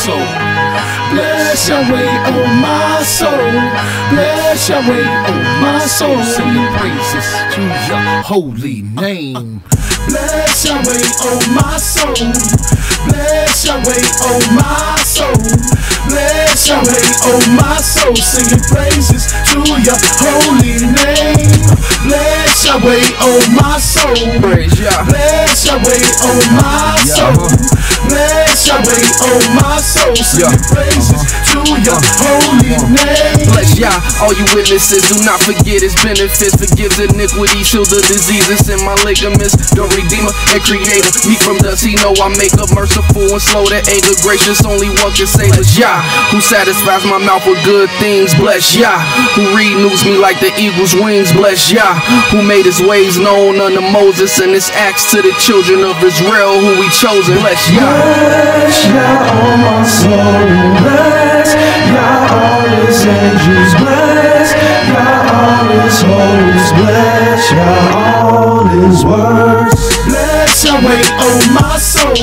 soul. Bless Yahweh, oh my soul. Bless Yahweh, oh my soul. Singing praises to your holy name. Bless Yahweh, oh my soul. Bless Yahweh, oh my soul. Bless Yahweh, oh my soul. Singing praises to your holy name. Bless Yahweh, oh my soul. Praise Yah. Bless Yahweh, oh my soul. Bless Yahweh, oh my soul. Singing praises to your holy name. Bless Yah, all you witnesses, do not forget his benefits. Forgives iniquity, heal the diseases in my ligaments. The Redeemer and Creator, me from dust, he know I make up, merciful and slow to anger, gracious, only one can save us. Yah, who satisfies my mouth with good things. Bless Yah, who renews me like the eagle's wings. Bless Yah, who made his ways known unto Moses and his acts to the children of Israel who he chosen. Bless Yah. Bless Yah, oh my soul. Bless Yah, all his angels. Bless Yah, all his hosts. Bless Yah, all his words. Bless Yahweh, oh my soul.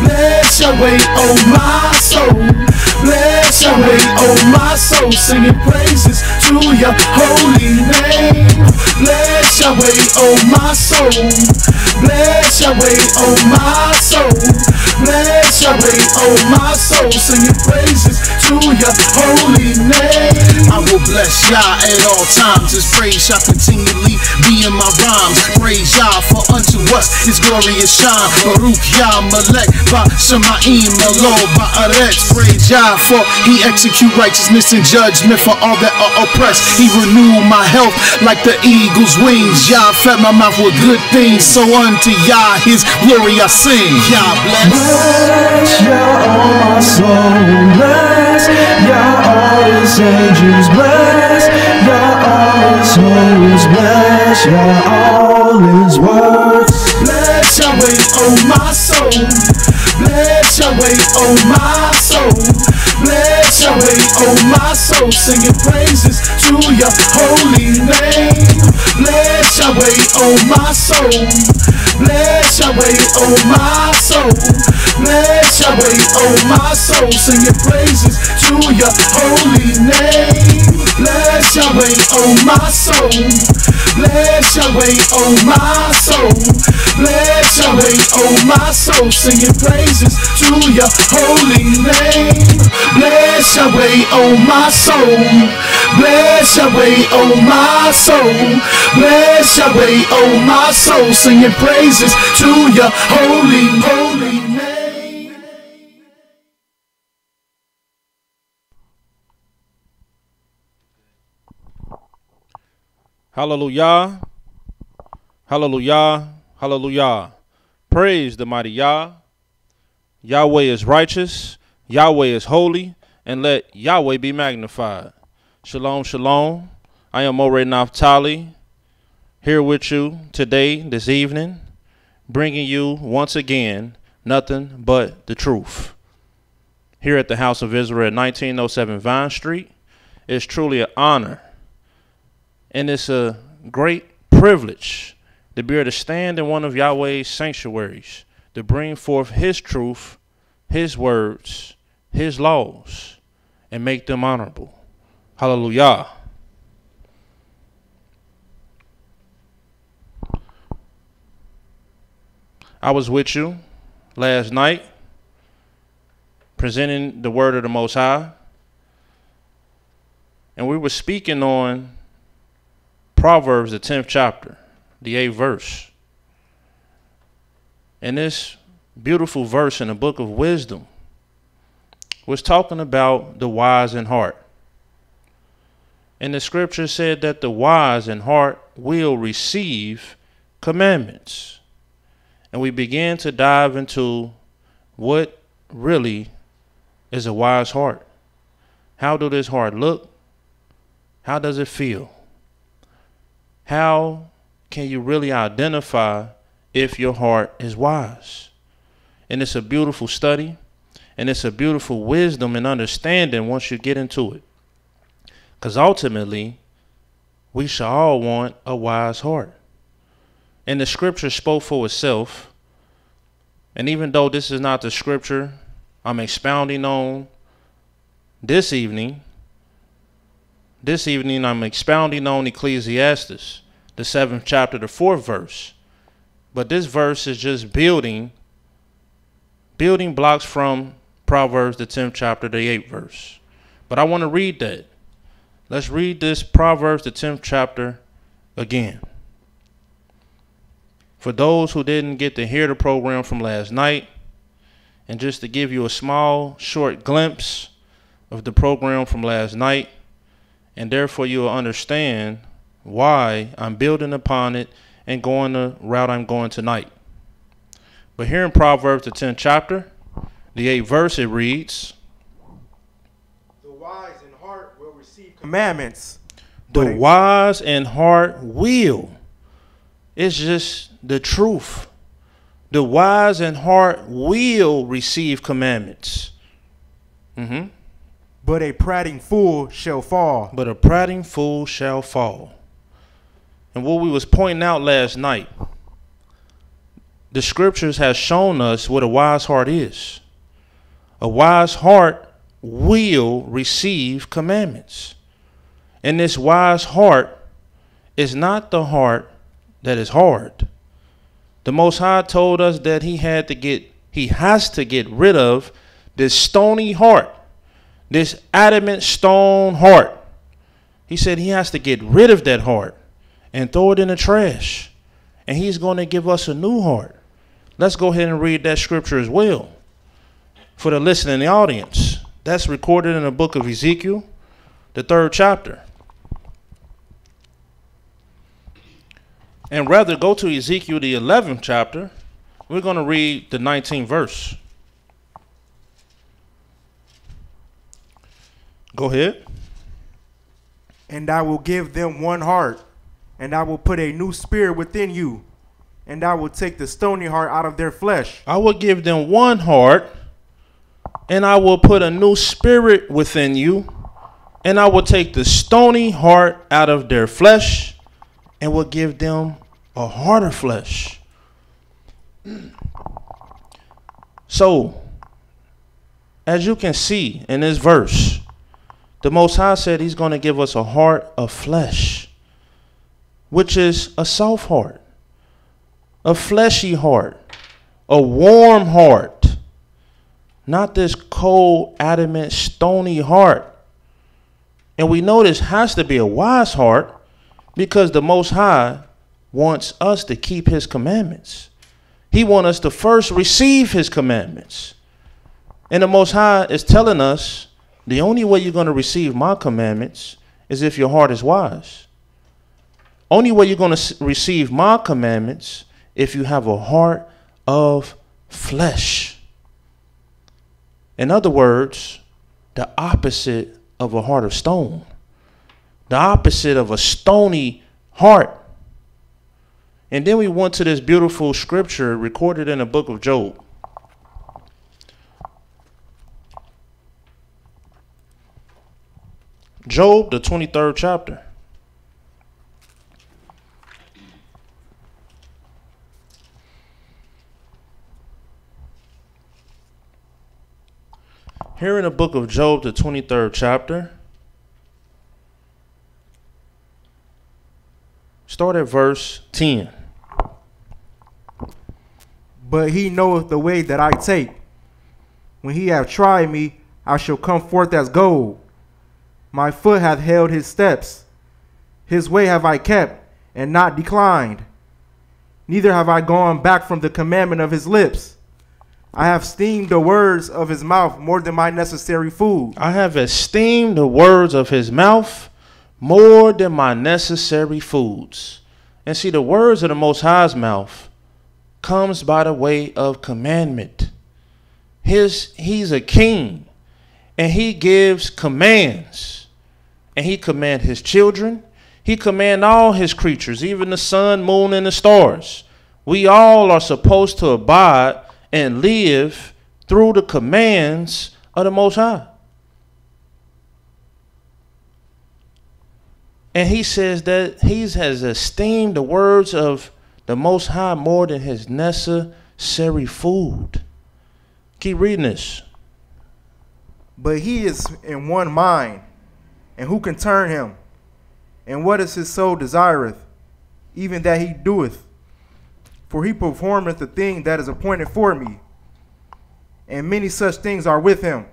Bless Yahweh, oh my soul. Bless Yahweh, oh my soul. Singing praises to your holy name. Bless Yahweh, oh my soul. Bless Yahweh, oh my soul. Bless Yahweh, oh my soul. Singing praises to your holy name. I will bless Yah at all times. His praise shall continually be in my rhymes. Praise Yah, for unto us his glorious shine. Baruch Yah Melech Ba'Shemaim Elol Ba'aretz. Praise Yah, for he execute righteousness and judgment for all that are oppressed. He renewed my health like the eagle's wings. Yah fed my mouth with good things, so unto Yah his glory I sing. Yah bless. Bless Yah, oh my soul. Bless Yah, all his angels. Bless Yah, all his hosts. Bless Yah, all his words. Bless Yahweh, oh my soul. Bless Yahweh, oh my soul. Bless Yahweh, oh my soul. Singing praises to your holy name. Bless Yahweh, oh my soul. Bless Yahweh, oh my soul. Bless Yahweh, oh my soul. Singing praises to your holy name. Bless Yahweh, oh my soul. Bless Yahweh, oh my soul. Bless Yahweh, oh my soul. Singing praises to your holy name. Bless Yahweh, oh my soul. Bless Yahweh, oh my soul. Bless Yahweh, oh my soul. Singing praises to your holy name. Hallelujah, hallelujah, hallelujah. Praise the mighty Yah. Yahweh is righteous, Yahweh is holy, and let Yahweh be magnified. Shalom, shalom. I am Mowreh Napthtali, here with you today, this evening, bringing you once again nothing but the truth. Here at the House of Israel, 1907 Vine Street, it's truly an honor. And it's a great privilege to be able to stand in one of Yahweh's sanctuaries, to bring forth his truth, his words, his laws, and make them honorable. Hallelujah. I was with you last night, presenting the word of the Most High, and we were speaking on Proverbs, the 10th chapter, the 8th verse. And this beautiful verse in the book of wisdom was talking about the wise in heart. And the scripture said that the wise in heart will receive commandments. And we began to dive into what really is a wise heart. How does this heart look? How does it feel? How can you really identify if your heart is wise? And it's a beautiful study, and it's a beautiful wisdom and understanding once you get into it. Because ultimately, we shall all want a wise heart. And the scripture spoke for itself. And even though this is not the scripture I'm expounding on this evening. This evening I'm expounding on Ecclesiastes, the 7th chapter, the 4th verse. But this verse is just building blocks from Proverbs, the 10th chapter, the 8th verse. But I want to read that. Let's read this Proverbs, the 10th chapter again. For those who didn't get to hear the program from last night, and just to give you a small, short glimpse of the program from last night, and therefore you'll understand why I'm building upon it and going the route I'm going tonight. But here in Proverbs, the 10th chapter, the 8th verse, it reads, The wise in heart will receive commandments. The wise in heart will. It's just the truth. The wise in heart will receive commandments. But a prating fool shall fall. But a prating fool shall fall. And what we was pointing out last night, the scriptures has shown us what a wise heart is. A wise heart will receive commandments. And this wise heart is not the heart that is hard. The Most High told us that he has to get rid of this stony heart, this adamant stone heart. He said he has to get rid of that heart and throw it in the trash. And he's going to give us a new heart. Let's go ahead and read that scripture as well for the listening audience. That's recorded in the book of Ezekiel, the 3rd chapter. And rather go to Ezekiel, the 11th chapter. We're going to read the 19th verse. Go ahead. And I will give them one heart, and I will put a new spirit within you, and I will take the stony heart out of their flesh. I will give them one heart, and I will put a new spirit within you, and I will take the stony heart out of their flesh, and will give them a heart of flesh. So, as you can see in this verse, the Most High said he's going to give us a heart of flesh, which is a soft heart, a fleshy heart, a warm heart, not this cold, adamant, stony heart. And we know this has to be a wise heart because the Most High wants us to keep his commandments. He wants us to first receive his commandments. And the Most High is telling us the only way you're going to receive my commandments is if your heart is wise. Only way you're going to receive my commandments if you have a heart of flesh. In other words, the opposite of a heart of stone. The opposite of a stony heart. And then we went to this beautiful scripture recorded in the book of Job. Job, the 23rd chapter. Here in the book of Job, the 23rd chapter, start at verse 10. But he knoweth the way that I take. When he hath tried me, I shall come forth as gold. My foot hath held his steps. His way have I kept, and not declined. Neither have I gone back from the commandment of his lips. I have esteemed the words of his mouth more than my necessary food. I have esteemed the words of his mouth more than my necessary foods. And see, the words of the Most High's mouth comes by the way of commandment. He's a king, and he gives commands. And he commands his children. He commands all his creatures, even the sun, moon, and the stars. We all are supposed to abide and live through the commands of the Most High. And he says that he has esteemed the words of the Most High more than his necessary food. Keep reading this. But he is in one mind, and who can turn him? And what is his soul desireth, even that he doeth? For he performeth the thing that is appointed for me, and many such things are with him.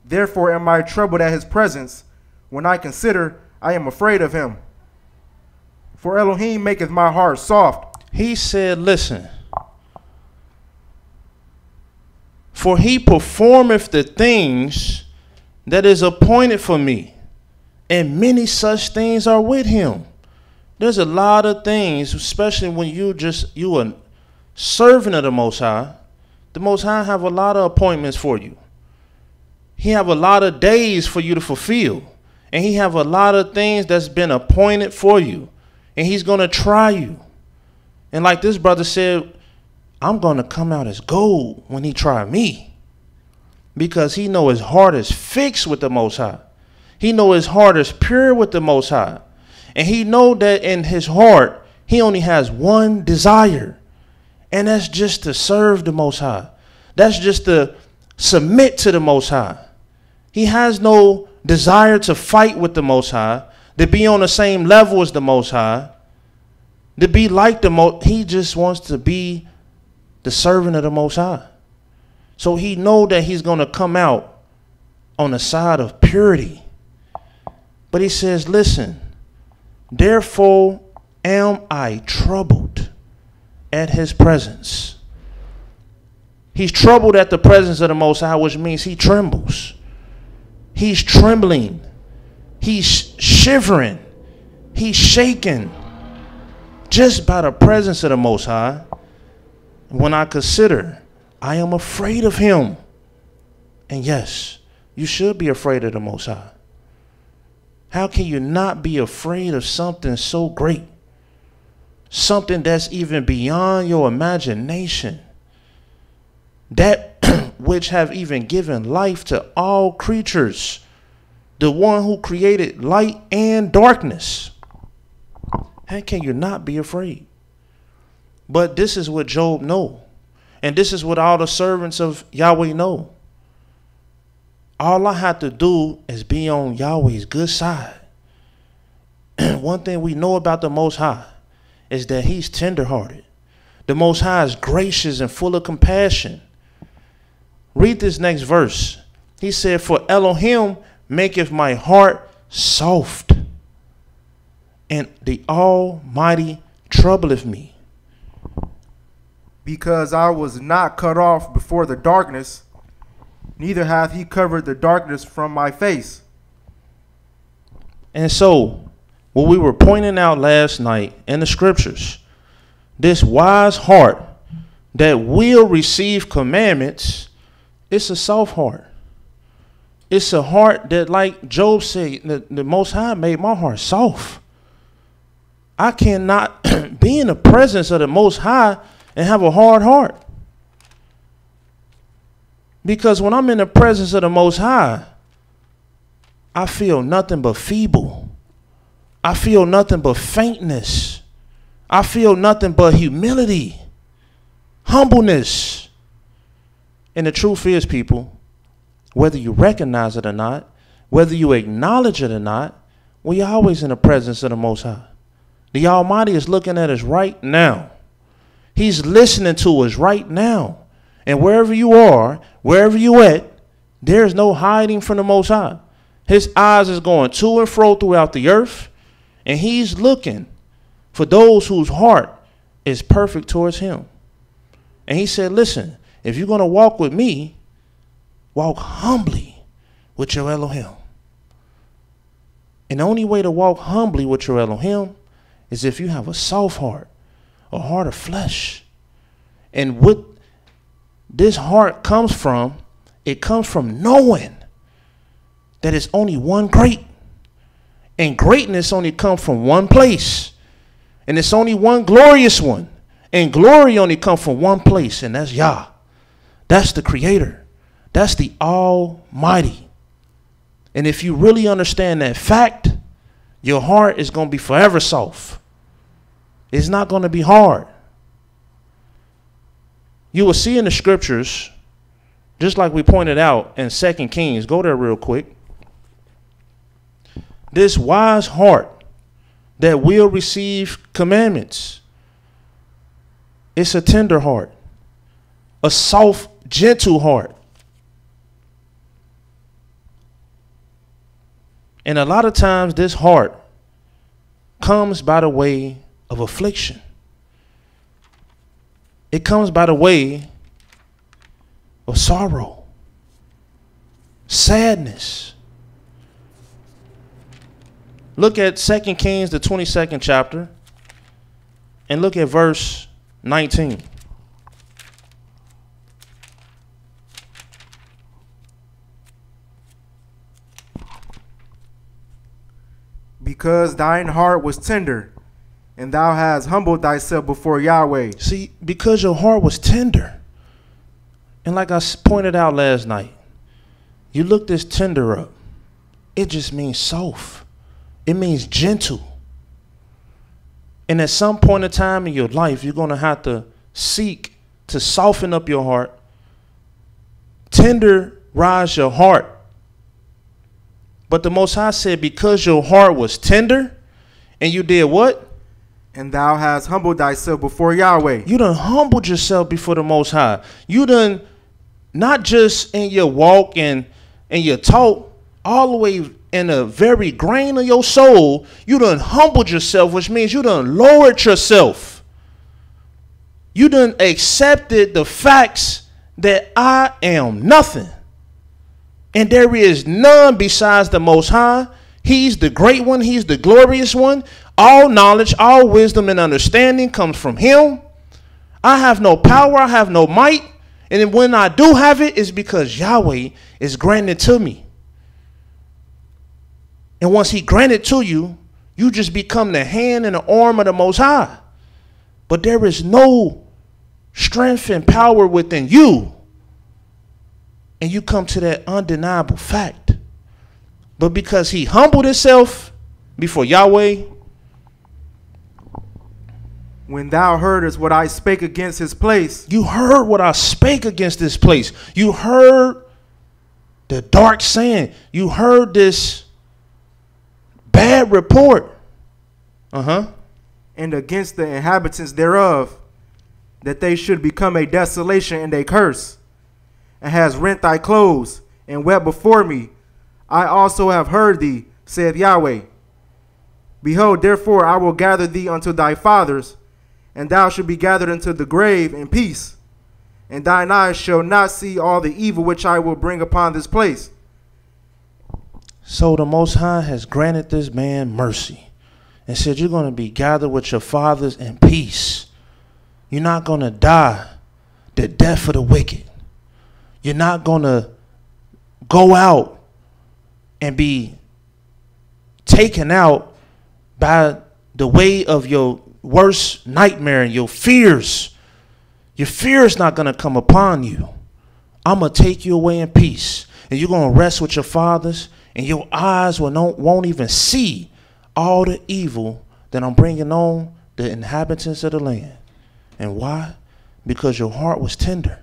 Therefore am I troubled at his presence. When I consider, I am afraid of him. For Elohim maketh my heart soft. He said, listen. For he performeth the things that is appointed for me, and many such things are with him. There's a lot of things, especially when you a servant of the Most High. The Most High have a lot of appointments for you. He have a lot of days for you to fulfill. And he have a lot of things that's been appointed for you. And he's going to try you. And like this brother said, I'm going to come out as gold when he try me. Because he know his heart is fixed with the Most High. He know his heart is pure with the Most High. And he know that in his heart, he only has one desire. And that's just to serve the Most High. That's just to submit to the Most High. He has no desire to fight with the Most High, to be on the same level as the Most High, to be like the Most. He just wants to be the servant of the Most High. So he know that he's going to come out on the side of purity. But he says, listen, therefore am I troubled at his presence. He's troubled at the presence of the Most High, which means he trembles. He's trembling. He's shivering. He's shaken just by the presence of the Most High. When I consider, I am afraid of him. And yes, you should be afraid of the Most High. How can you not be afraid of something so great? Something that's even beyond your imagination. That which have even given life to all creatures. The one who created light and darkness. How can you not be afraid? But this is what Job know. And this is what all the servants of Yahweh know. All I have to do is be on Yahweh's good side. One thing we know about the Most High is that he's tenderhearted. The Most High is gracious and full of compassion. Read this next verse. He said, for Elohim maketh my heart soft, and the Almighty troubleth me. Because I was not cut off before the darkness, neither hath he covered the darkness from my face. And so, what we were pointing out last night in the scriptures, this wise heart that will receive commandments, it's a soft heart. It's a heart that, like Job said, the Most High made my heart soft. I cannot be in the presence of the Most High and have a hard heart. Because when I'm in the presence of the Most High, I feel nothing but feeble. I feel nothing but faintness. I feel nothing but humility, humbleness. And the truth is, people, whether you recognize it or not, whether you acknowledge it or not, we're always in the presence of the Most High. The Almighty is looking at us right now. He's listening to us right now. And wherever you are, wherever you at, there's no hiding from the Most High. His eyes is going to and fro throughout the earth, and he's looking for those whose heart is perfect towards him. And he said, listen, if you're going to walk with me, walk humbly with your Elohim. And the only way to walk humbly with your Elohim is if you have a soft heart, a heart of flesh. And what this heart comes from, it comes from knowing that it's only one great. And greatness only comes from one place. And it's only one glorious one. And glory only comes from one place, and that's Yah. That's the Creator. That's the Almighty. And if you really understand that fact, your heart is going to be forever soft. It's not going to be hard. You will see in the scriptures Just like we pointed out in 2 Kings, go there real quick. This wise heart that will receive commandments, it's a tender heart, a soft, gentle heart. And a lot of times this heart comes by the way of affliction. It comes by the way of sorrow, sadness. Look at 2 Kings, the 22nd chapter, and look at verse 19. Because thine heart was tender, and thou hast humbled thyself before Yahweh. See, because your heart was tender. And like I pointed out last night, you look this tender up. It just means soft. It means gentle. And at some point in time in your life, you're going to have to seek to soften up your heart, tenderize your heart. But the Most High said, because your heart was tender, and you did what? And thou hast humbled thyself before Yahweh. You done humbled yourself before the Most High. You done, not just in your walk and your talk, all the way in the very grain of your soul, you done humbled yourself, which means you done lowered yourself. You done accepted the facts that I am nothing. And there is none besides the Most High. He's the great one. He's the glorious one. All knowledge, all wisdom and understanding comes from him. I have no power. I have no might. And when I do have it, it's because Yahweh is granting it to me. And once he granted to you, you just become the hand and the arm of the Most High. But there is no strength and power within you. And you come to that undeniable fact. But because he humbled himself before Yahweh. When thou heardest what I spake against his place. You heard what I spake against this place. You heard the dark saying. You heard this bad report. And against the inhabitants thereof, that they should become a desolation and a curse. And has rent thy clothes, and wept before me. I also have heard thee, saith Yahweh. Behold, therefore I will gather thee unto thy fathers, and thou shalt be gathered into the grave in peace. And thine eyes shall not see all the evil which I will bring upon this place. So the Most High has granted this man mercy and said, you're going to be gathered with your fathers in peace. You're not going to die the death of the wicked. You're not going to go out and be taken out by the way of your worst nightmare and your fears. Your fear is not going to come upon you. I'm going to take you away in peace. And you're going to rest with your fathers, and your eyes won't even see all the evil that I'm bringing on the inhabitants of the land. And why? Because your heart was tender.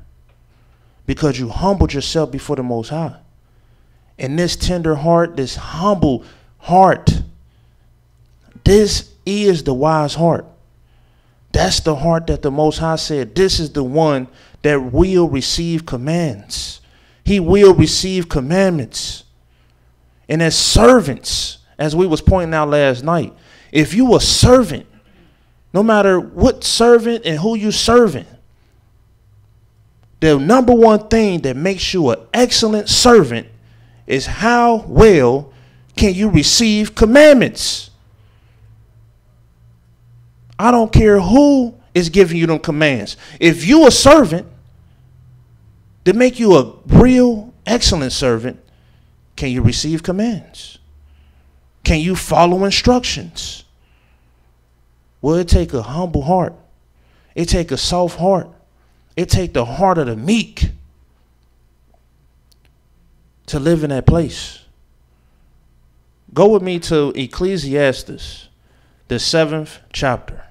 Because you humbled yourself before the Most High. And this tender heart, this humble heart, this is the wise heart. That's the heart that the Most High said, this is the one that will receive commands. He will receive commandments. And as servants, as we was pointing out last night, if you a servant, no matter what servant and who you serving, the number one thing that makes you an excellent servant is how well can you receive commandments. I don't care who is giving you them commands. If you a servant, to make you a real excellent servant, can you receive commands? Can you follow instructions? Well, it take a humble heart. It take a soft heart. It take the heart of the meek to live in that place. Go with me to Ecclesiastes, the 7th chapter.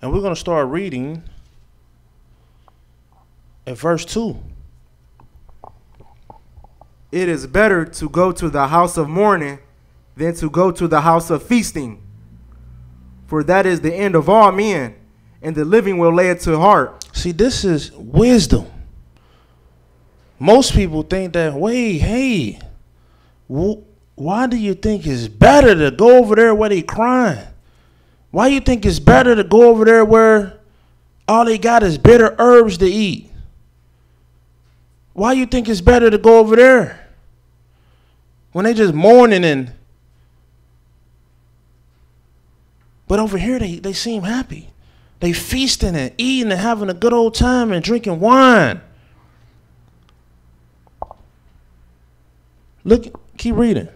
And we're going to start reading at verse 2. It is better to go to the house of mourning than to go to the house of feasting. For that is the end of all men, and the living will lay it to heart. See, this is wisdom. Most people think that, wait, hey, why do you think it's better to go over there where they crying? Why you think it's better to go over there where all they got is bitter herbs to eat? Why you think it's better to go over there when they just mourning but over here they seem happy. They feasting and eating and having a good old time and drinking wine. Look, keep reading.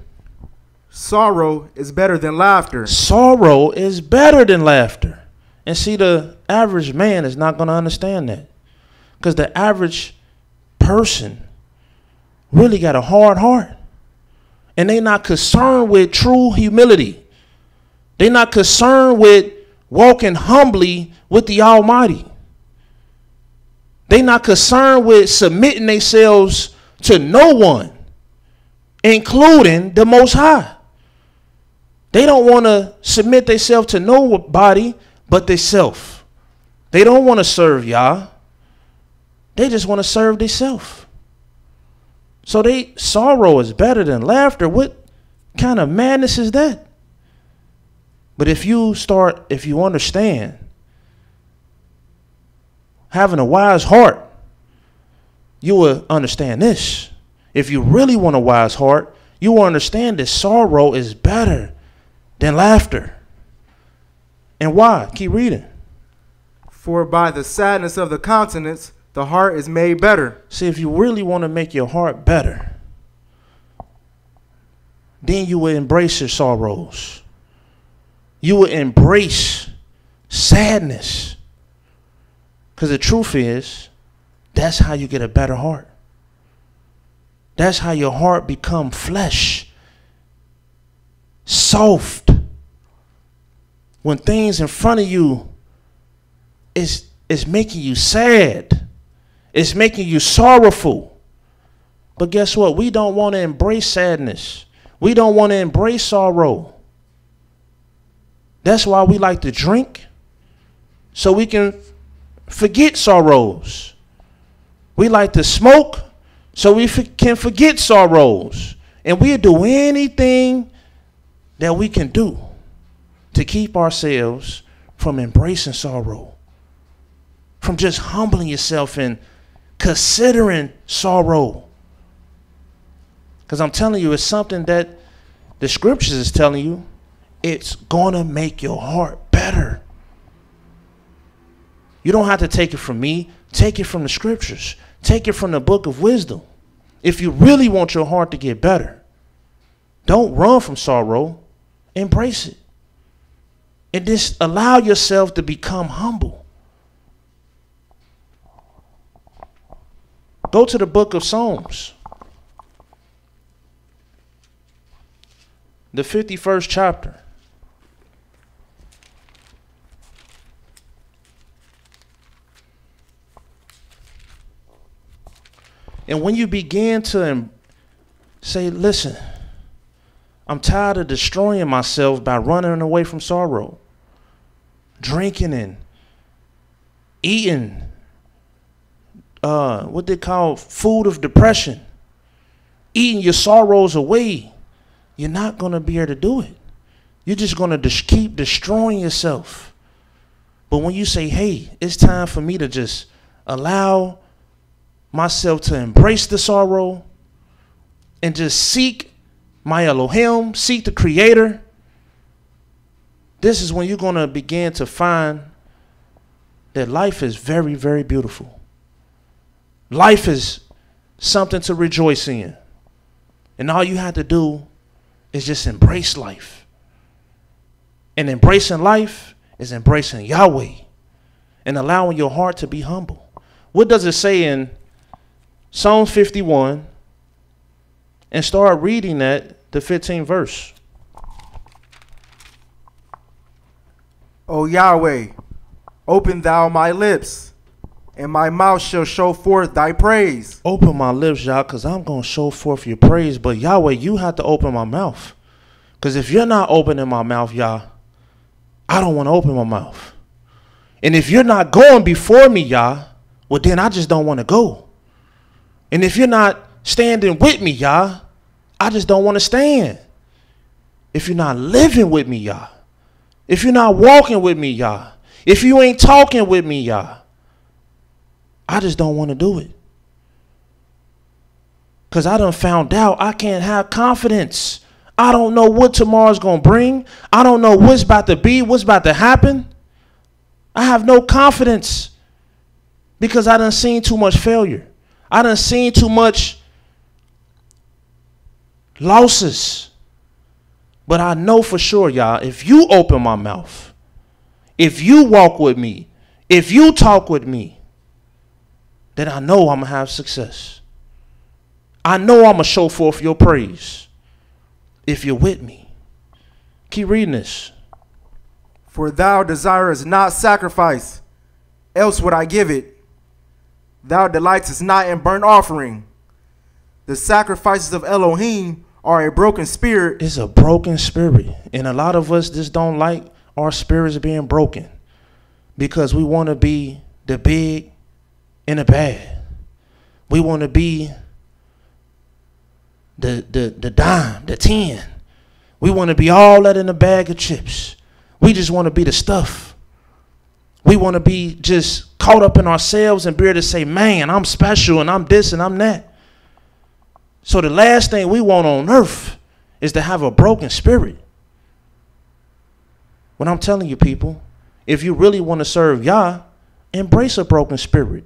Sorrow is better than laughter. Sorrow is better than laughter. And see, the average man is not going to understand that. Because the average person really got a hard heart. And they not concerned with true humility. They not concerned with walking humbly with the Almighty. They not concerned with submitting themselves to no one, including the Most High. They don't want to submit themselves to nobody but themselves. They don't want to serve Yah. They just want to serve themselves. So sorrow is better than laughter. What kind of madness is that? But if you understand having a wise heart, you will understand this. If you really want a wise heart, you will understand that sorrow is better than laughter. And why? Keep reading. For by the sadness of the countenance, the heart is made better. See, if you really want to make your heart better, then you will embrace your sorrows. You will embrace sadness. Because the truth is, that's how you get a better heart. That's how your heart become flesh. Soft. When things in front of you is making you sad. It's making you sorrowful. But guess what? We don't want to embrace sadness. We don't want to embrace sorrow. That's why we like to drink, so we can forget sorrows. We like to smoke, so we can forget sorrows. And we'll do anything that we can do to keep ourselves from embracing sorrow, from just humbling yourself and considering sorrow. Because I'm telling you, it's something that the scriptures is telling you. It's going to make your heart better. You don't have to take it from me. Take it from the scriptures. Take it from the book of wisdom. If you really want your heart to get better, don't run from sorrow. Embrace it. And just allow yourself to become humble. Go to the book of Psalms, the 51st chapter. And when you begin to say, listen, I'm tired of destroying myself by running away from sorrow, drinking and eating what they call food of depression, eating your sorrows away, you're not going to be able to do it. You're just going to keep destroying yourself. But when you say, hey, it's time for me to just allow myself to embrace the sorrow and just seek my Elohim, seek the Creator, this is when you're going to begin to find that life is very, very beautiful. Life is something to rejoice in. And all you have to do is just embrace life. And embracing life is embracing Yahweh and allowing your heart to be humble. What does it say in Psalm 51? And start reading that, the 15th verse. O Yahweh, Open thou my lips, and my mouth shall show forth thy praise. Open my lips, Yah, because I'm going to show forth your praise. But Yahweh, you have to open my mouth. Because if you're not opening my mouth, Yah, I don't want to open my mouth. And if you're not going before me, Yah, well, then I just don't want to go. And if you're not standing with me, Yah, I just don't want to stand. If you're not living with me, Yah, if you're not walking with me, Yah, if you ain't talking with me, Yah, I just don't want to do it. Because I done found out I can't have confidence. I don't know what tomorrow's going to bring. I don't know what's about to be, what's about to happen. I have no confidence because I done seen too much failure. I done seen too much losses. But I know for sure, y'all, if you open my mouth, if you walk with me, if you talk with me, then I know I'm going to have success. I know I'm going to show forth your praise if you're with me. Keep reading this. For thou desirest not sacrifice, else would I give it. Thou delightest not in burnt offering. The sacrifices of Elohim are a broken spirit. It's a broken spirit. And a lot of us just don't like our spirits being broken because we want to be the big and the bad. We want to be the dime, the 10. We want to be all that in a bag of chips. We just want to be the stuff. We want to be just caught up in ourselves and be able to say, man, I'm special and I'm this and I'm that. So the last thing we want on earth is to have a broken spirit. What I'm telling you, people, if you really want to serve Yah, embrace a broken spirit.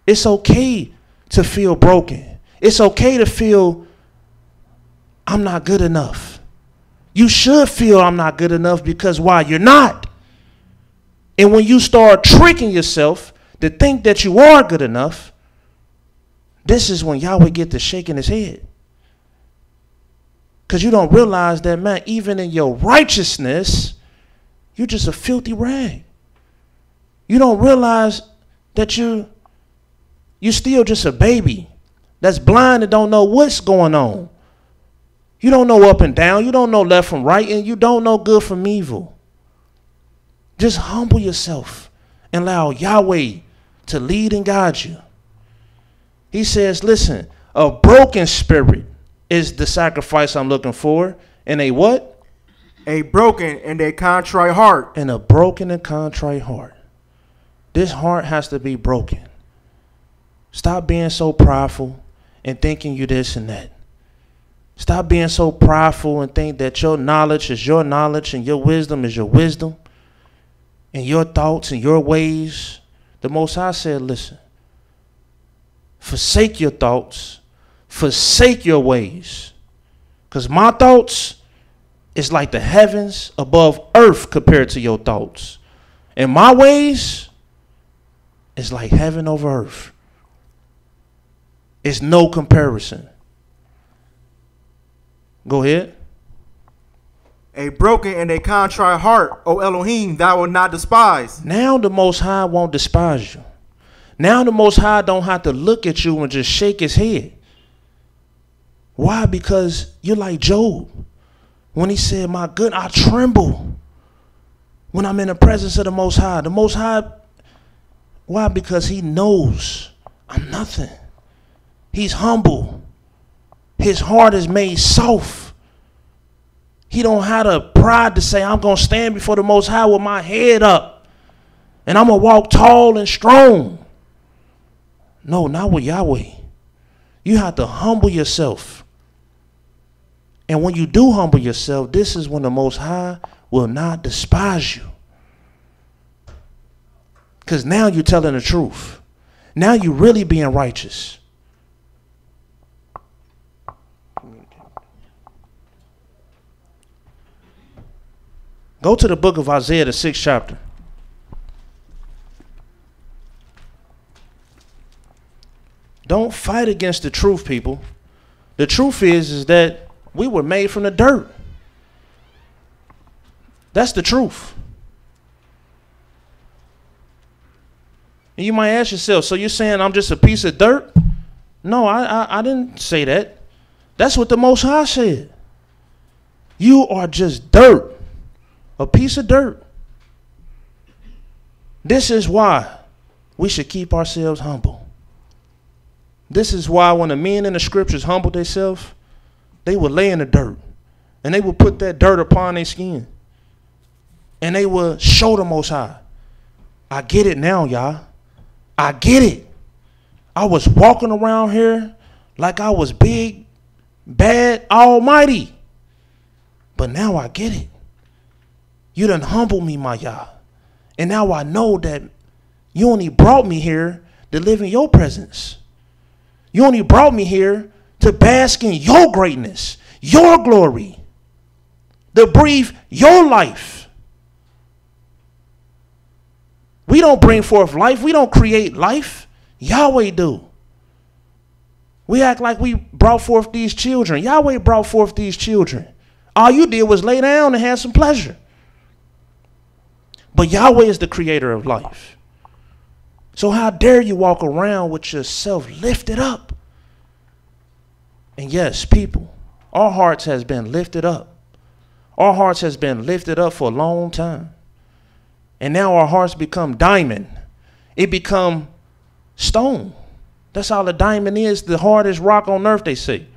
It's okay to feel broken. It's okay to feel I'm not good enough. You should feel I'm not good enough because why? You're not. And when you start tricking yourself to think that you are good enough, this is when Yahweh get to shaking his head. Because you don't realize that, man, even in your righteousness, you're just a filthy rag. You don't realize that you're still just a baby that's blind and don't know what's going on. You don't know up and down. You don't know left from right. And you don't know good from evil. Just humble yourself and allow Yahweh to lead and guide you. He says, listen, a broken spirit is the sacrifice I'm looking for. And a what? A broken and a contrite heart. And a broken and contrite heart. This heart has to be broken. Stop being so prideful and thinking you this and that. Stop being so prideful and think that your knowledge is your knowledge and your wisdom is your wisdom. And your thoughts and your ways. The Most High said, listen. Forsake your thoughts. Forsake your ways. Because my thoughts is like the heavens above earth compared to your thoughts. And my ways is like heaven over earth. It's no comparison. Go ahead. A broken and a contrite heart, O Elohim, thou wilt not despise. Now the Most High won't despise you. Now the Most High don't have to look at you and just shake his head. Why? Because you're like Job. When he said, my good, I tremble when I'm in the presence of the Most High. The Most High, why? Because he knows I'm nothing. He's humble. His heart is made soft. He don't have the pride to say, I'm going to stand before the Most High with my head up. And I'm going to walk tall and strong. No, not with Yahweh. You have to humble yourself. And when you do humble yourself, this is when the Most High will not despise you. Because now you're telling the truth. Now you're really being righteous. Go to the book of Isaiah, the 6th chapter. Don't fight against the truth, people. The truth is that we were made from the dirt. That's the truth. And you might ask yourself, so you're saying I'm just a piece of dirt? No, I didn't say that. That's what the Most High said. You are just dirt, a piece of dirt. This is why we should keep ourselves humble. This is why when the men in the scriptures humbled themselves, they would lay in the dirt and they would put that dirt upon their skin and they would show the Most High. I get it now, y'all. I get it. I was walking around here like I was big, bad, almighty. But now I get it. You done humbled me, my Yah. And now I know that you only brought me here to live in your presence. You only brought me here to bask in your greatness, your glory, to breathe your life. We don't bring forth life. We don't create life. Yahweh do. We act like we brought forth these children. Yahweh brought forth these children. All you did was lay down and have some pleasure. But Yahweh is the creator of life. So how dare you walk around with yourself lifted up? And yes, people, our hearts has been lifted up. Our hearts has been lifted up for a long time. And now our hearts become diamond. It become stone. That's all a diamond is. The hardest rock on earth, they say.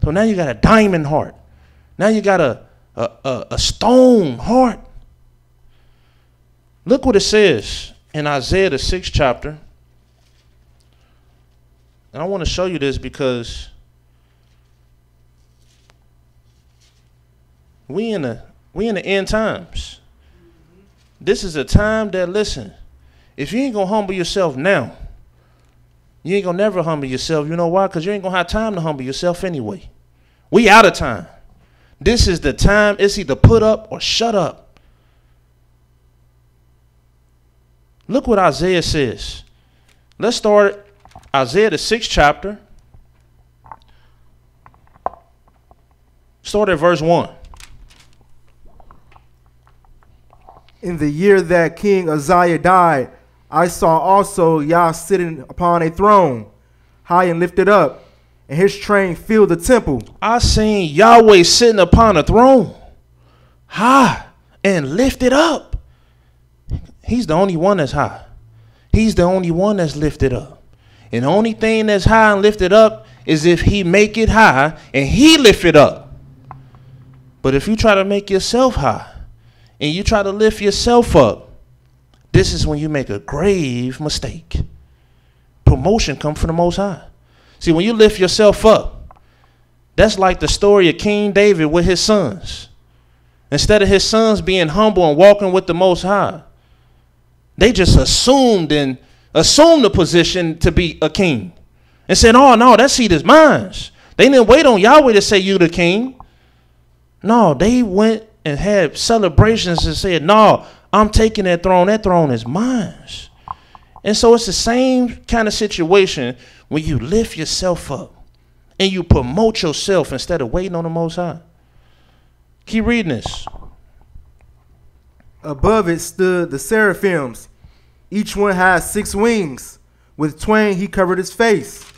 So now you got a diamond heart. Now you got a stone heart. Look what it says in Isaiah the 6th chapter. And I want to show you this because we in the end times. This is a time that, listen, if you ain't going to humble yourself now, you ain't going to never humble yourself. You know why? Because you ain't going to have time to humble yourself anyway. We out of time. This is the time. It's either put up or shut up. Look what Isaiah says. Let's start Isaiah the 6th chapter. Start at verse 1. In the year that King Uzziah died, I saw also Yah sitting upon a throne, high and lifted up, and his train filled the temple. I seen Yahweh sitting upon a throne, high and lifted up. He's the only one that's high. He's the only one that's lifted up. And the only thing that's high and lifted up is if he make it high and he lift it up. But if you try to make yourself high and you try to lift yourself up, this is when you make a grave mistake. Promotion comes from the Most High. See, when you lift yourself up, that's like the story of King David with his sons. Instead of his sons being humble and walking with the Most High, they just assumed the position to be a king and said, oh, no, that seat is mine. They didn't wait on Yahweh to say you the king. No, they went and had celebrations and said, no, I'm taking that throne. That throne is mine. And so it's the same kind of situation when you lift yourself up and you promote yourself instead of waiting on the Most High. Keep reading this. Above it stood the seraphims. Each one had 6 wings. With twain he covered his face,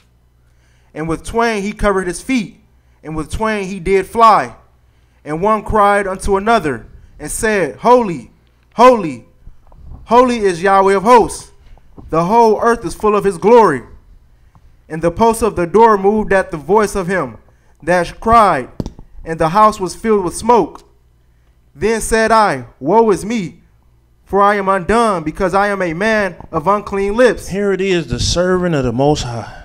and with twain he covered his feet, and with twain he did fly. And one cried unto another and said, Holy, holy, holy is Yahweh of hosts. The whole earth is full of his glory. And the posts of the door moved at the voice of him that cried, and the house was filled with smoke. Then said I, Woe is me, for I am undone, because I am a man of unclean lips. Here it is, the servant of the Most High.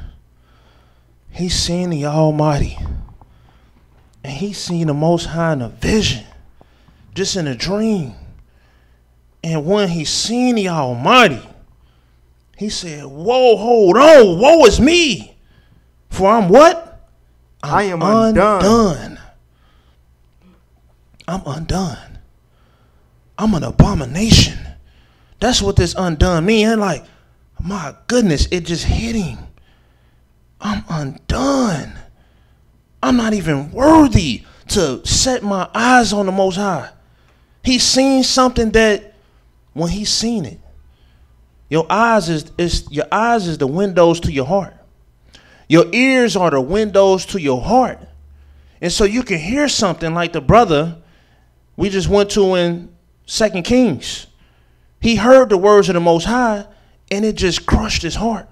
He's seen the Almighty. And he's seen the Most High in a vision, just in a dream. And when he seen the Almighty, he said, whoa, hold on, woe is me. For I'm what? I am undone. I'm undone. I'm an abomination. That's what this undone means. And like, my goodness, it just hit him. I'm undone. I'm not even worthy to set my eyes on the Most High. He's seen something that when he's seen it, Your eyes is the windows to your heart. Your ears are the windows to your heart. And so you can hear something like the brother we just went to in 2 Kings. He heard the words of the Most High, and it just crushed his heart.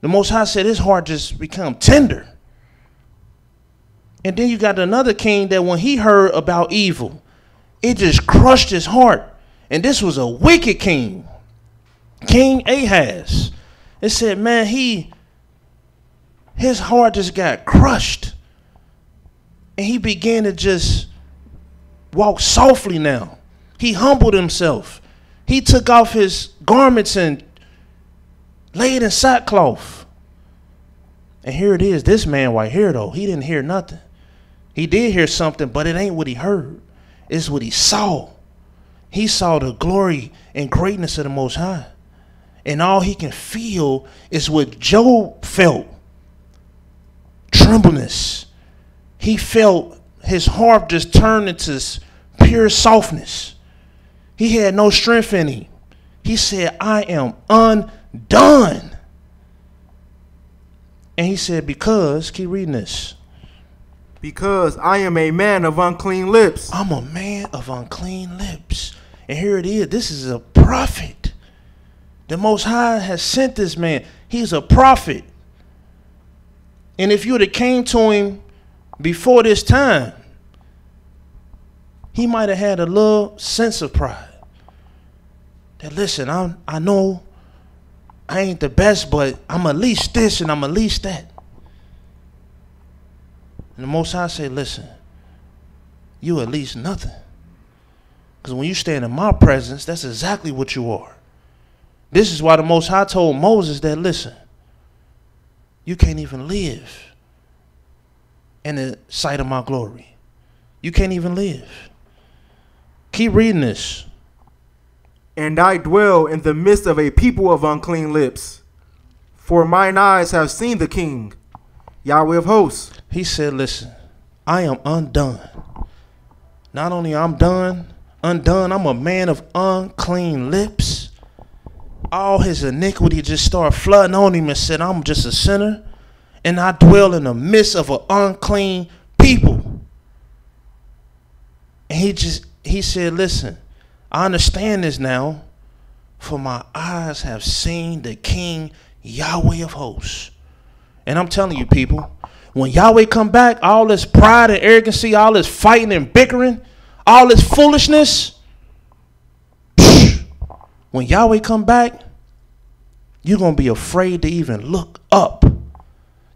The Most High said his heart just become tender. And then you got another king that when he heard about evil, it just crushed his heart. And this was a wicked king, King Ahaz. It said, man, his heart just got crushed. And he began to just walk softly now. He humbled himself. He took off his garments and laid in sackcloth. And here it is, this man right here though, he didn't hear nothing. He did hear something, but it ain't what he heard. It's what he saw. He saw the glory and greatness of the Most High. And all he can feel is what Job felt. Trembleness. He felt his heart just turn into pure softness. He had no strength in him. He said, I am undone. And he said, because, keep reading this. Because I am a man of unclean lips. I'm a man of unclean lips. And here it is. This is a prophet. The Most High has sent this man. He's a prophet. And if you would have came to him before this time, he might have had a little sense of pride. That listen, I know I ain't the best, but I'm at least this and I'm at least that. And the Most High said, listen, you at least nothing. Because when you stand in my presence, that's exactly what you are. This is why the Most High told Moses that, listen, you can't even live in the sight of my glory. You can't even live. Keep reading this. And I dwell in the midst of a people of unclean lips. For mine eyes have seen the King, Yahweh of hosts. He said, listen, I am undone. Not only I'm undone, I'm a man of unclean lips. All his iniquity just started flooding on him and said, I'm just a sinner. And I dwell in the midst of an unclean people. And he said, listen, I understand this now, for my eyes have seen the King, Yahweh of hosts. And I'm telling you, people, when Yahweh come back, all this pride and arrogancy, all this fighting and bickering, all this foolishness, when Yahweh come back, you're going to be afraid to even look up.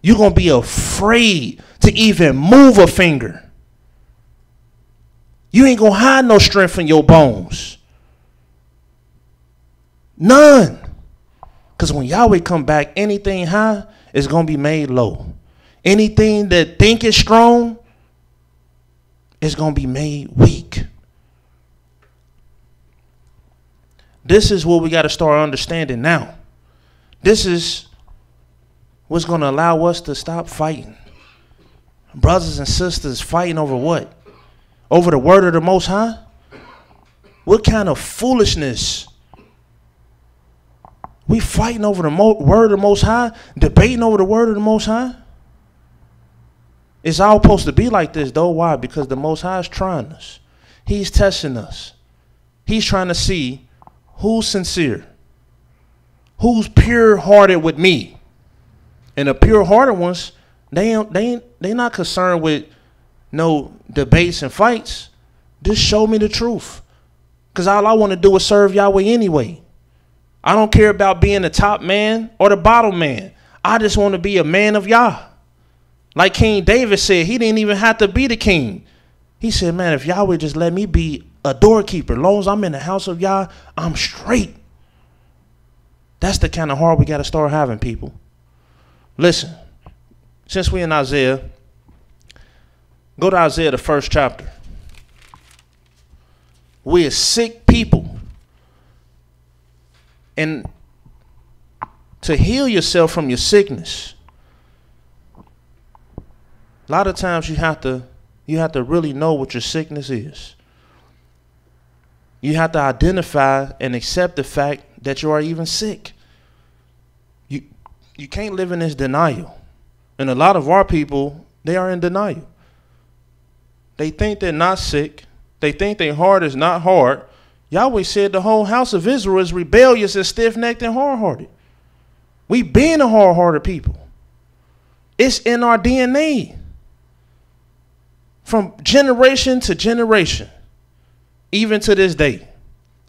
You're going to be afraid to even move a finger. You ain't going to hide no strength in your bones. None. Because when Yahweh come back, anything high is going to be made low. Anything that think is strong is going to be made weak. This is what we got to start understanding now. This is what's going to allow us to stop fighting. Brothers and sisters fighting over what? Over the word of the Most High? What kind of foolishness? We fighting over the word of the Most High? Debating over the word of the Most High? It's all supposed to be like this, though. Why? Because the Most High is trying us. He's testing us. He's trying to see who's sincere, who's pure-hearted with me. And the pure-hearted ones, they not concerned with no debates and fights. Just show me the truth. Because all I want to do is serve Yahweh anyway. I don't care about being the top man or the bottom man. I just want to be a man of Yah. Like King David said, he didn't even have to be the king. He said, man, if Yahweh just let me be a doorkeeper, as long as I'm in the house of Yah, I'm straight. That's the kind of heart we got to start having, people. Listen, since we're in Isaiah, go to Isaiah, the 1st chapter. We are sick people. And to heal yourself from your sickness, a lot of times you have to really know what your sickness is. You have to identify and accept the fact that you are even sick. You can't live in this denial. And a lot of our people, they are in denial. They think they're not sick. They think their heart is not hard. Yahweh said the whole house of Israel is rebellious and stiff-necked and hard-hearted. We being a hard-hearted people. It's in our DNA. From generation to generation. Even to this day.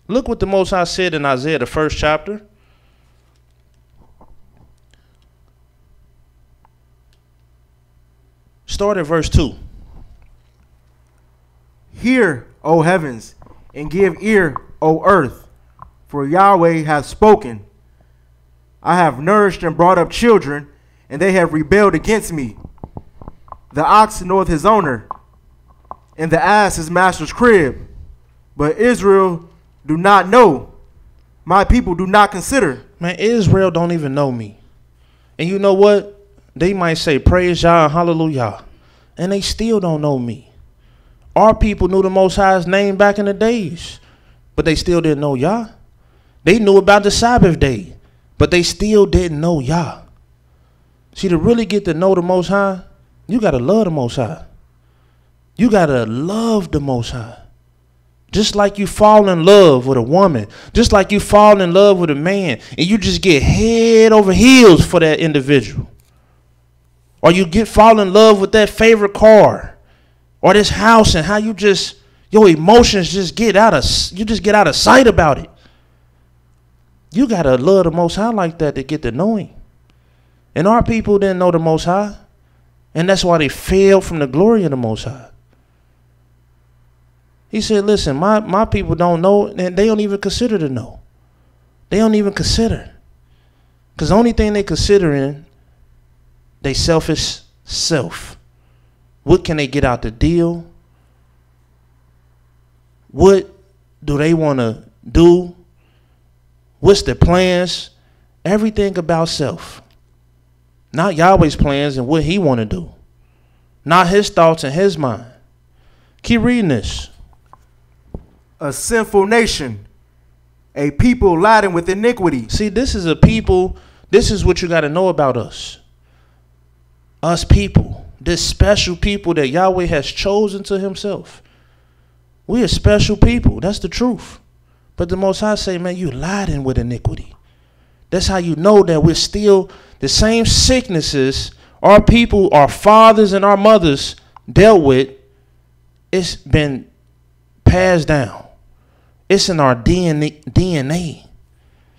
Look what the Most High said in Isaiah, the 1st chapter. Start at verse 2. Hear, O heavens, and give ear, O earth, for Yahweh hath spoken. I have nourished and brought up children, and they have rebelled against me. The ox knoweth his owner, and the ass his master's crib. But Israel do not know. My people do not consider. Man, Israel don't even know me. And you know what? They might say, praise Yah and hallelujah. And they still don't know me. Our people knew the Most High's name back in the days. But they still didn't know Yah. They knew about the Sabbath day. But they still didn't know Yah. See, to really get to know the Most High, you got to love the Most High. You got to love the Most High. Just like you fall in love with a woman. Just like you fall in love with a man. And you just get head over heels for that individual. Or you fall in love with that favorite car. Or this house, and how you just, your emotions just get out of sight about it. You got to love the Most High like that to get to know him. And our people didn't know the Most High. And that's why they fell from the glory of the Most High. He said, listen, my people don't know, and they don't even consider to know. They don't even consider. Because the only thing they considering, they selfish self. What can they get out the deal? What do they want to do? What's their plans? Everything about self. Not Yahweh's plans and what he want to do. Not his thoughts and his mind. Keep reading this. A sinful nation, a people laden with iniquity. See, this is a people, this is what you got to know about us. Us people. This special people that Yahweh has chosen to himself. We are special people. That's the truth. But the Most High say, man, you laden with iniquity. That's how you know that we're still the same sicknesses our people, our fathers and our mothers dealt with. It's been passed down. It's in our DNA.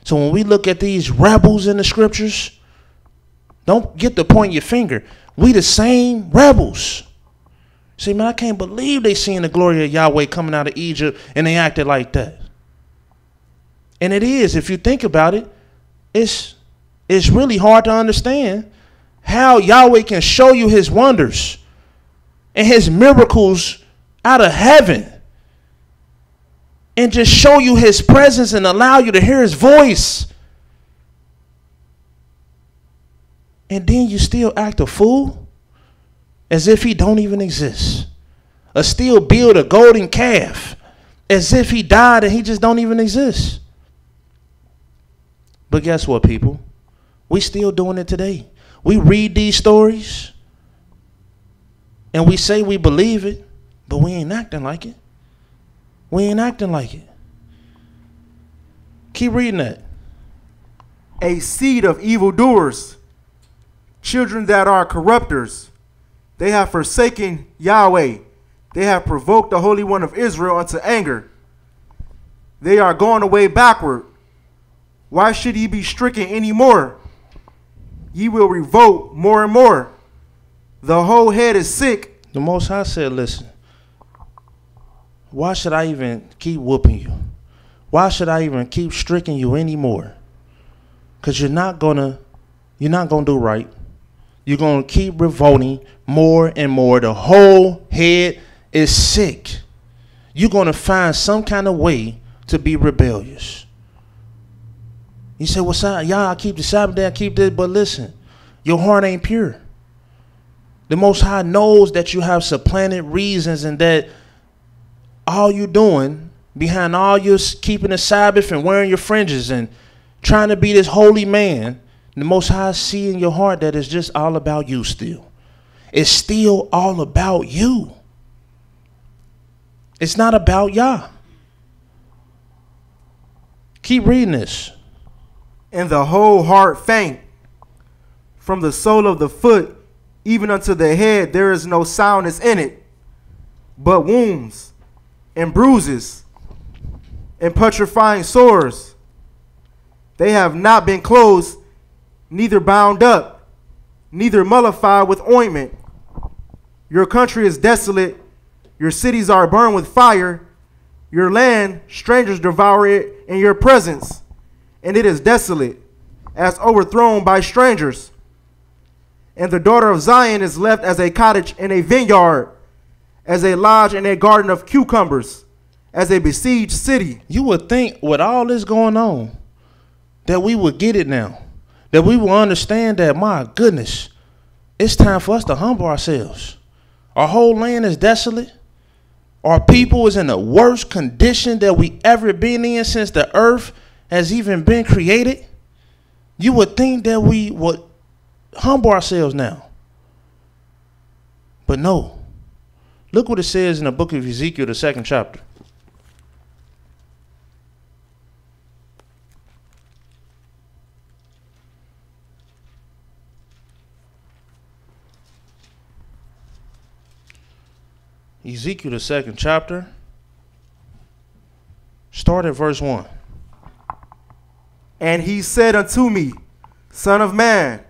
So when we look at these rebels in the scriptures, don't get to point your finger. We the same rebels. See, man, I can't believe they seen the glory of Yahweh coming out of Egypt and they acted like that. And it is, if you think about it, it's really hard to understand how Yahweh can show you his wonders and his miracles out of heaven and just show you his presence and allow you to hear his voice. And then you still act a fool as if he don't even exist. Or still build a golden calf as if he died and he just don't even exist. But guess what, people? We still doing it today. We read these stories and we say we believe it, but we ain't acting like it. We ain't acting like it. Keep reading that. A seed of evildoers, children that are corrupters. They have forsaken Yahweh. They have provoked the Holy One of Israel unto anger. They are going away backward. Why should ye be stricken any more? Ye will revolt more and more. The whole head is sick. The Most High said, listen, why should I even keep whooping you? Why should I even keep stricken you anymore? Because you're not gonna do right. You're gonna keep revolting more and more. The whole head is sick. You're gonna find some kind of way to be rebellious. You say, well, y'all, I keep the Sabbath day, I keep this, but listen, your heart ain't pure. The Most High knows that you have supplanted reasons and that all you're doing, behind all your keeping the Sabbath and wearing your fringes and trying to be this holy man, the Most High see in your heart that it's just all about you still. It's still all about you. It's not about Yah. Keep reading this. And the whole heart faint. From the sole of the foot even unto the head there is no soundness in it, but wounds and bruises and putrefying sores. They have not been closed, neither bound up, neither mollified with ointment. Your country is desolate, your cities are burned with fire, your land, strangers devour it in your presence, and it is desolate, as overthrown by strangers. And the daughter of Zion is left as a cottage in a vineyard, as a lodge in a garden of cucumbers, as a besieged city. You would think with all this going on that we would get it now, that we will understand that, my goodness, it's time for us to humble ourselves. Our whole land is desolate. Our people is in the worst condition that we ever been in since the earth has even been created. You would think that we would humble ourselves now. But no. Look what it says in the book of Ezekiel, the 2nd chapter. Ezekiel, the 2nd chapter. Start at verse 1. And he said unto me, Son of man,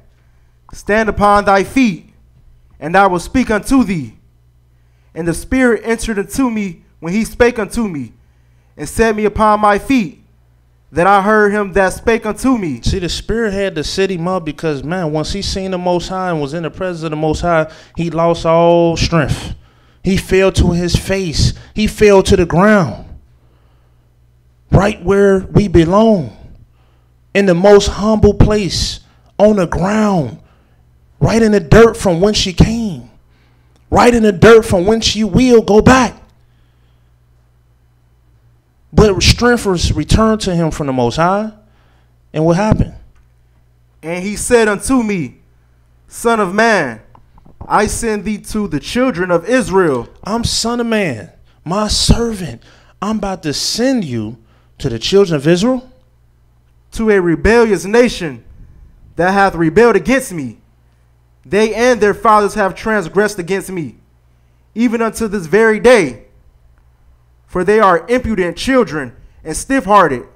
stand upon thy feet, and I will speak unto thee. And the Spirit entered into me when he spake unto me, and set me upon my feet, that I heard him that spake unto me. See, the Spirit had to set him up because, man, once he seen the Most High and was in the presence of the Most High, he lost all strength. He fell to his face. He fell to the ground. Right where we belong. In the most humble place. On the ground. Right in the dirt from whence she came. Right in the dirt from whence she will go back. But strength was returned to him from the Most High. And what happened? And he said unto me, Son of man, I send thee to the children of Israel. I'm son of man, my servant. I'm about to send you to the children of Israel. To a rebellious nation that hath rebelled against me. They and their fathers have transgressed against me, even unto this very day. For they are impudent children and stiff-hearted.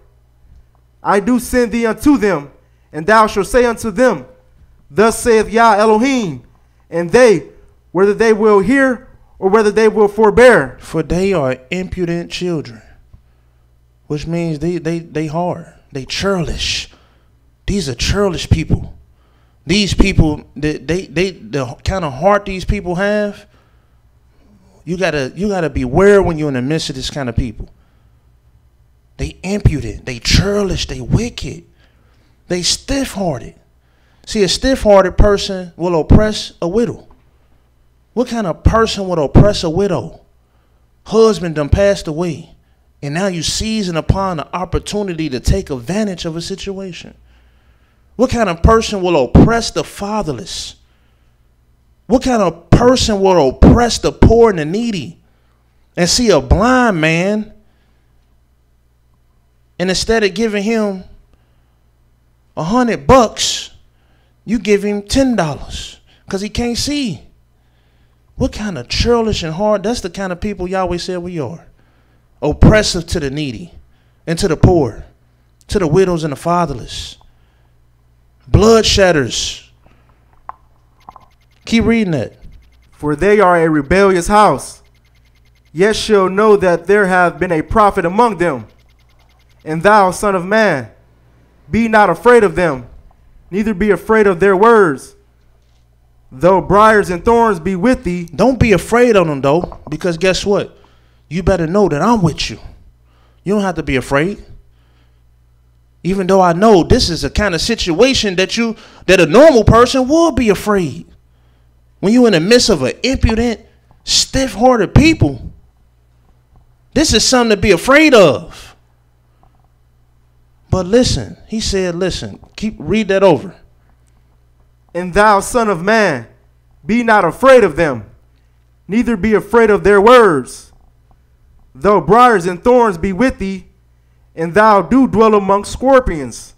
I do send thee unto them, and thou shalt say unto them, Thus saith Yah Elohim. And they, whether they will hear or whether they will forbear. For they are impudent children. Which means they hard. They churlish. These are churlish people. These people, the kind of heart these people have, you gotta beware when you're in the midst of this kind of people. They impudent, they churlish, they wicked, they stiff-hearted. See, a stiff-hearted person will oppress a widow. What kind of person would oppress a widow? Husband done passed away, and now you seizing upon the opportunity to take advantage of a situation. What kind of person will oppress the fatherless? What kind of person will oppress the poor and the needy? And see a blind man, and instead of giving him $100, you give him $10 because he can't see. What kind of churlish and hard? That's the kind of people Yahweh said we are. Oppressive to the needy and to the poor, to the widows and the fatherless. Bloodshedders. Keep reading that. For they are a rebellious house. Yet shall know that there hath been a prophet among them. And thou, son of man, be not afraid of them, neither be afraid of their words. Though briars and thorns be with thee. Don't be afraid of them, though, because guess what? You better know that I'm with you. You don't have to be afraid. Even though I know this is a kind of situation that a normal person would be afraid. When you're in the midst of an impudent, stiff-hearted people. This is something to be afraid of. But listen, he said, listen, read that over. And thou, son of man, be not afraid of them, neither be afraid of their words. Though briars and thorns be with thee, and thou do dwell among scorpions,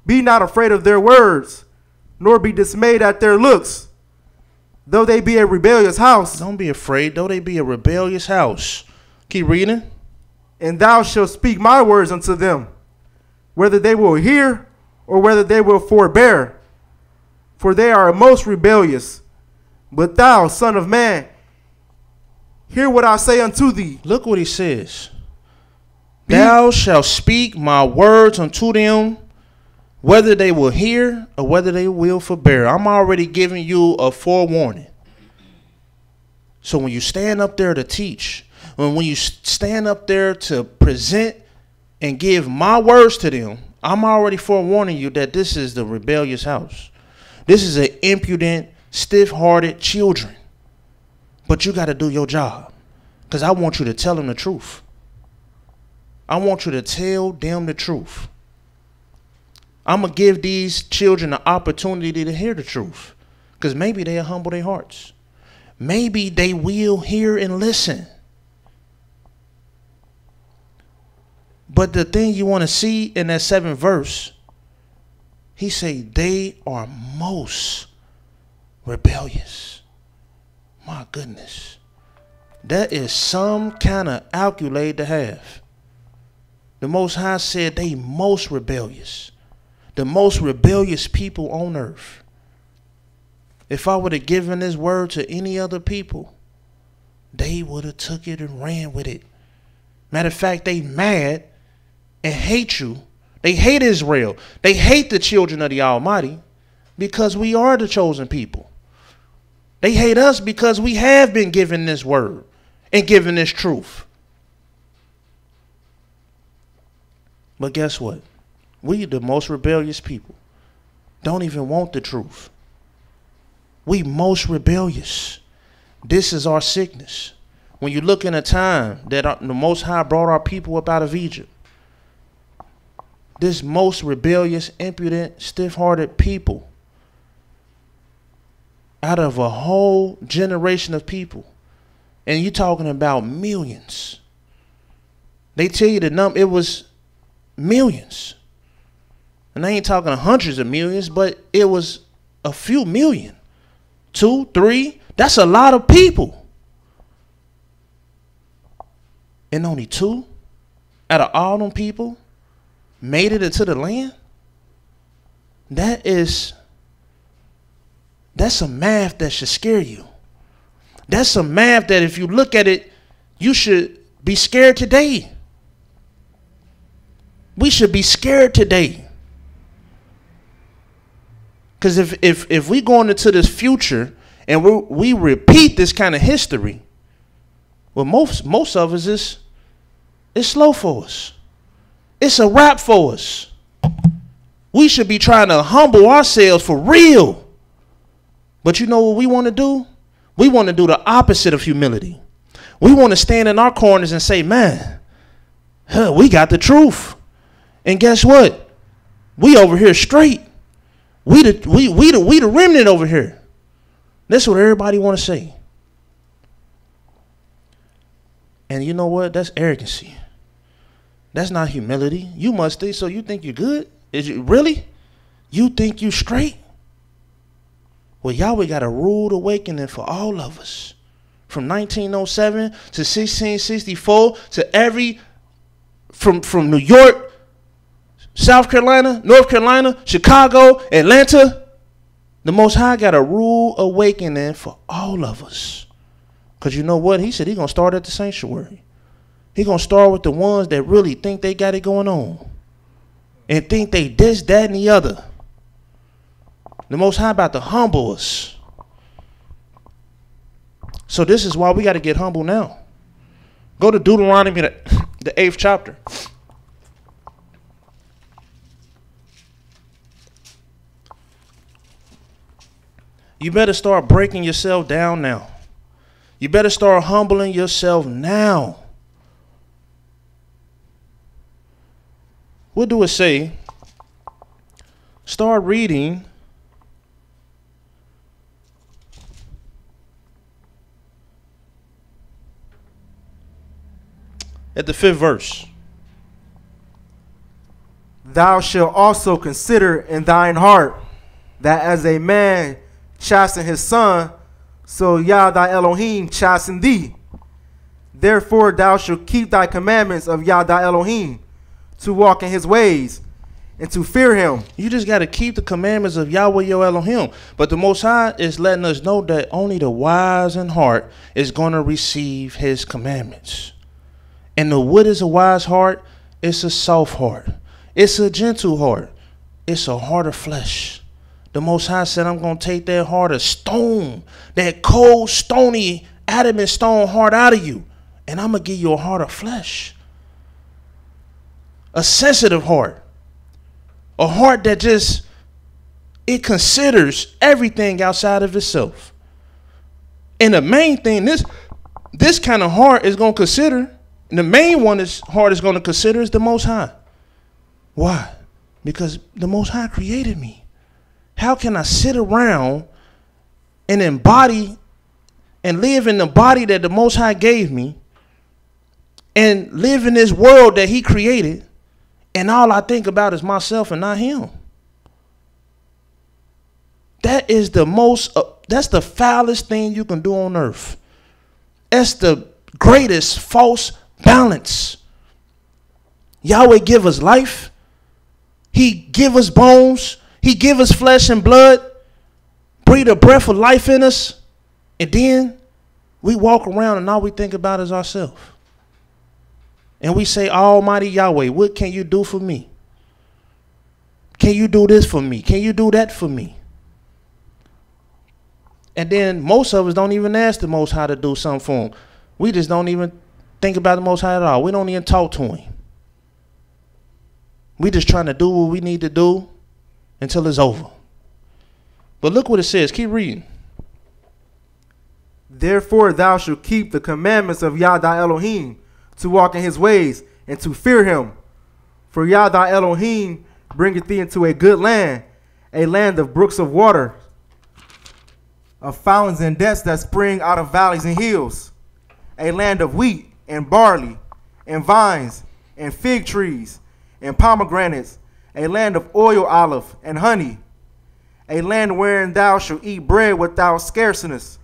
be not afraid of their words, nor be dismayed at their looks. Though they be a rebellious house. Don't be afraid, though they be a rebellious house. Keep reading. And thou shalt speak my words unto them, whether they will hear or whether they will forbear. For they are most rebellious. But thou, son of man, hear what I say unto thee. Look what he says. Thou shalt speak my words unto them, whether they will hear or whether they will forbear. I'm already giving you a forewarning. So when you stand up there to teach, when you stand up there to present and give my words to them, I'm already forewarning you that this is the rebellious house. This is an impudent, stiff-hearted children. But you got to do your job, because I want you to tell them the truth. I want you to tell them the truth. I'm going to give these children the opportunity to hear the truth, because maybe they'll humble their hearts. Maybe they will hear and listen. But the thing you want to see in that 7th verse, he say they are most rebellious. My goodness. That is some kind of accolade to have. The Most High said they most rebellious. The most rebellious people on earth. If I would have given this word to any other people, they would have took it and ran with it. Matter of fact, they mad and hate you. They hate Israel. They hate the children of the Almighty because we are the chosen people. They hate us because we have been given this word and given this truth. But guess what? We, the most rebellious people, don't even want the truth. We most rebellious. This is our sickness. When you look in a time that the Most High brought our people up out of Egypt, this most rebellious, impudent, stiff-hearted people, out of a whole generation of people, and you're talking about millions. They tell you the number, it was millions. And I ain't talking hundreds of millions, but it was a few million. 2, 3, that's a lot of people. And only 2 out of all them people made it into the land. That's some math that should scare you. That's some math that if you look at it, you should be scared today. We should be scared today. Because if we going into this future and we repeat this kind of history, well, most of us it's slow for us. It's a wrap for us. We should be trying to humble ourselves for real. But you know what we want to do? We want to do the opposite of humility. We want to stand in our corners and say, man, we got the truth. And guess what? We over here straight. We the remnant over here. That's what everybody want to say. And you know what? That's arrogancy. That's not humility. You must think so. You think you're good? Is you really? You think you straight? Well, Yahweh got a rude awakening for all of us. From 1907 to 1664 to from New York, South Carolina, North Carolina, Chicago, Atlanta. The Most High got a rude awakening for all of us. Because you know what? He said he's going to start at the sanctuary. He's going to start with the ones that really think they got it going on. And think they this, that, and the other. The Most High about to humble us. So this is why we got to get humble now. Go to Deuteronomy, the 8th chapter. You better start breaking yourself down now. You better start humbling yourself now. what do it say? Start reading at the 5th verse. Thou shalt also consider in thine heart that as a man chasten his son, so Yah thy Elohim chasten thee. Therefore thou shalt keep thy commandments of Yah thy Elohim, to walk in his ways, and to fear him. You just got to keep the commandments of Yahweh your Elohim. But the Most High is letting us know that only the wise in heart is going to receive his commandments. And what is a wise heart? It's a soft heart. It's a gentle heart. It's a heart of flesh. The Most High said, I'm going to take that heart of stone, that cold, stony, adamant stone heart out of you. And I'm going to give you a heart of flesh. A sensitive heart. A heart that just, it considers everything outside of itself. And the main thing, this kind of heart is going to consider, and the main one this heart is going to consider is the Most High. Why? Because the Most High created me. How can I sit around and embody and live in the body that the Most High gave me and live in this world that he created, and all I think about is myself and not him? That is the most, that's the foulest thing you can do on earth. That's the greatest false balance. Yahweh give us life. He give us bones. He give us flesh and blood. Breathe a breath of life in us. And then we walk around and all we think about is ourselves. And we say, Almighty Yahweh, what can you do for me? Can you do this for me? Can you do that for me? And then most of us don't even ask the Most High to do something for him. We just don't even think about the Most High at all. We don't even talk to him. We just trying to do what we need to do until it's over. But look what it says. Keep reading. Therefore thou shalt keep the commandments of Yah thy Elohim, to walk in his ways, and to fear him. For Yah thy Elohim bringeth thee into a good land, a land of brooks of water, of fountains and depths that spring out of valleys and hills, a land of wheat and barley and vines and fig trees and pomegranates, a land of oil, olive, and honey, a land wherein thou shalt eat bread without scarceness.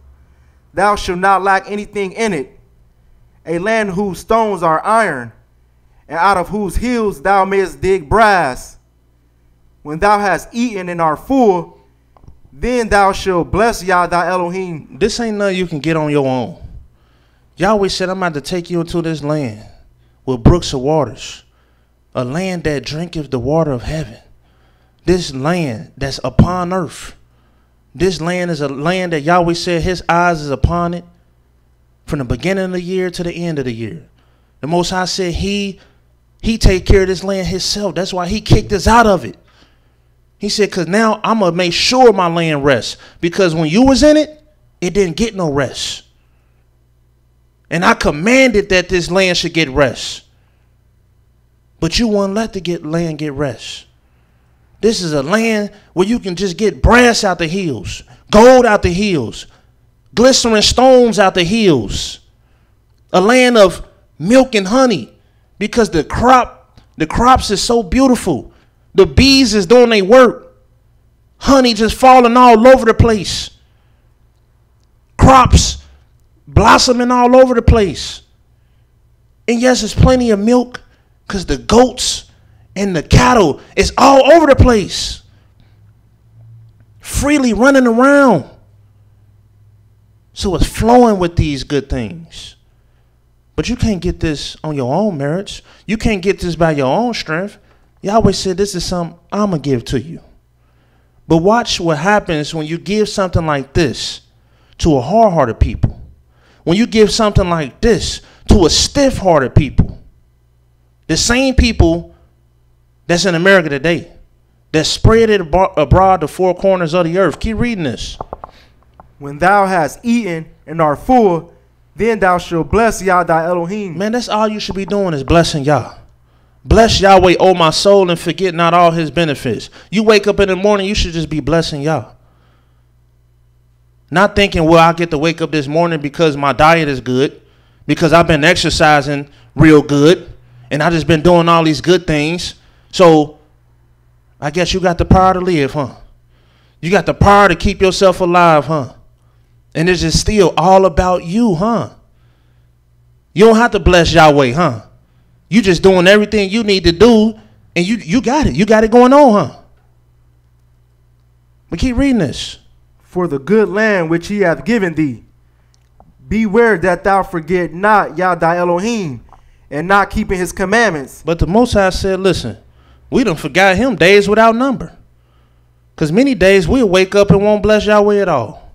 Thou shalt not lack anything in it, a land whose stones are iron, and out of whose hills thou mayest dig brass. When thou hast eaten and art full, then thou shalt bless Yah thy Elohim. This ain't nothing you can get on your own. Yahweh said, I'm about to take you into this land with brooks of waters, a land that drinketh the water of heaven. This land that's upon earth. This land is a land that Yahweh said his eyes is upon it from the beginning of the year to the end of the year. The Most High said he take care of this land himself. That's why he kicked us out of it. He said, because now I'm going to make sure my land rests. Because when you was in it, it didn't get no rest. And I commanded that this land should get rest. But you won't let the land get rest. This is a land where you can just get brass out the hills, gold out the hills, glistening stones out the hills. A land of milk and honey, because the crops is so beautiful. The bees is doing their work. Honey just falling all over the place. Crops blossoming all over the place. And yes, there's plenty of milk, because the goats and the cattle is all over the place, freely running around. So it's flowing with these good things. But you can't get this on your own merits. You can't get this by your own strength. Yahweh said, this is something I'm going to give to you. But watch what happens when you give something like this to a hard-hearted people. When you give something like this to a stiff-hearted people. The same people that's in America today, that spread it abroad the four corners of the earth. Keep reading this. When thou hast eaten and art full, then thou shalt bless Yah thy Elohim. Man, that's all you should be doing, is blessing Yah. Bless Yahweh, O my soul, and forget not all his benefits. You wake up in the morning, you should just be blessing Yah. Not thinking, well, I get to wake up this morning because my diet is good, because I've been exercising real good, and I just been doing all these good things. So I guess you got the power to live, huh? You got the power to keep yourself alive, huh? And it's just still all about you, huh? You don't have to bless Yahweh, huh? You just doing everything you need to do, and you got it. You got it going on, huh? But keep reading this. For the good land which he hath given thee, beware that thou forget not Yah thy Elohim, and not keeping his commandments. But the Most High said, listen, we done forgot him days without number. Because many days we'll wake up and won't bless Yahweh at all.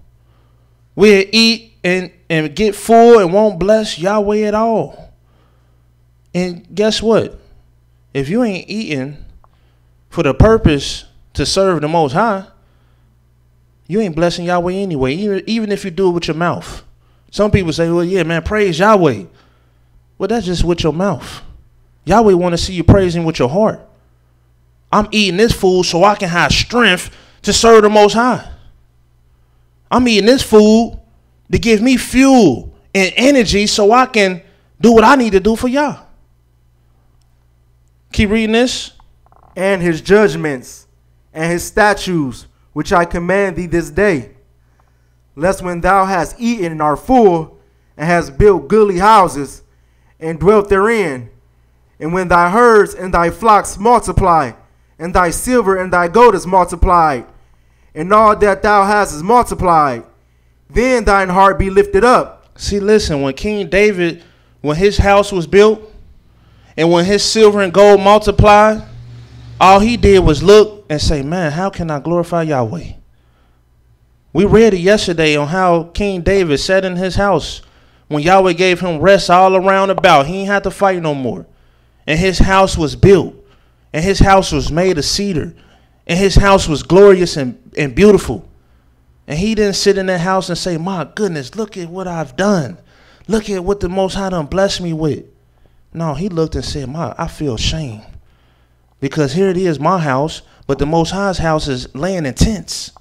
We'll eat and get full and won't bless Yahweh at all. And guess what? If you ain't eating for the purpose to serve the Most High, you ain't blessing Yahweh anyway, even if you do it with your mouth. Some people say, well, yeah, man, praise Yahweh. Well, that's just with your mouth. Yahweh want to see you praising with your heart. I'm eating this food so I can have strength to serve the Most High. I'm eating this food to give me fuel and energy so I can do what I need to do for Yah. Keep reading this. And his judgments and his statutes, which I command thee this day, lest when thou hast eaten and art full, and hast built goodly houses, and dwelt therein, and when thy herds and thy flocks multiply, and thy silver and thy gold is multiplied, and all that thou hast is multiplied, then thine heart be lifted up. See, listen, when King David, when his house was built, and when his silver and gold multiplied, all he did was look and say, man, how can I glorify Yahweh? We read it yesterday on how King David sat in his house when Yahweh gave him rest all around about. He ain't had to fight no more. And his house was built. And his house was made of cedar. And his house was glorious and beautiful. And he didn't sit in that house and say, my goodness, look at what I've done. Look at what the Most High done blessed me with. No, he looked and said, I feel shame. Because here it is, my house, but the Most High's house is laying in tents.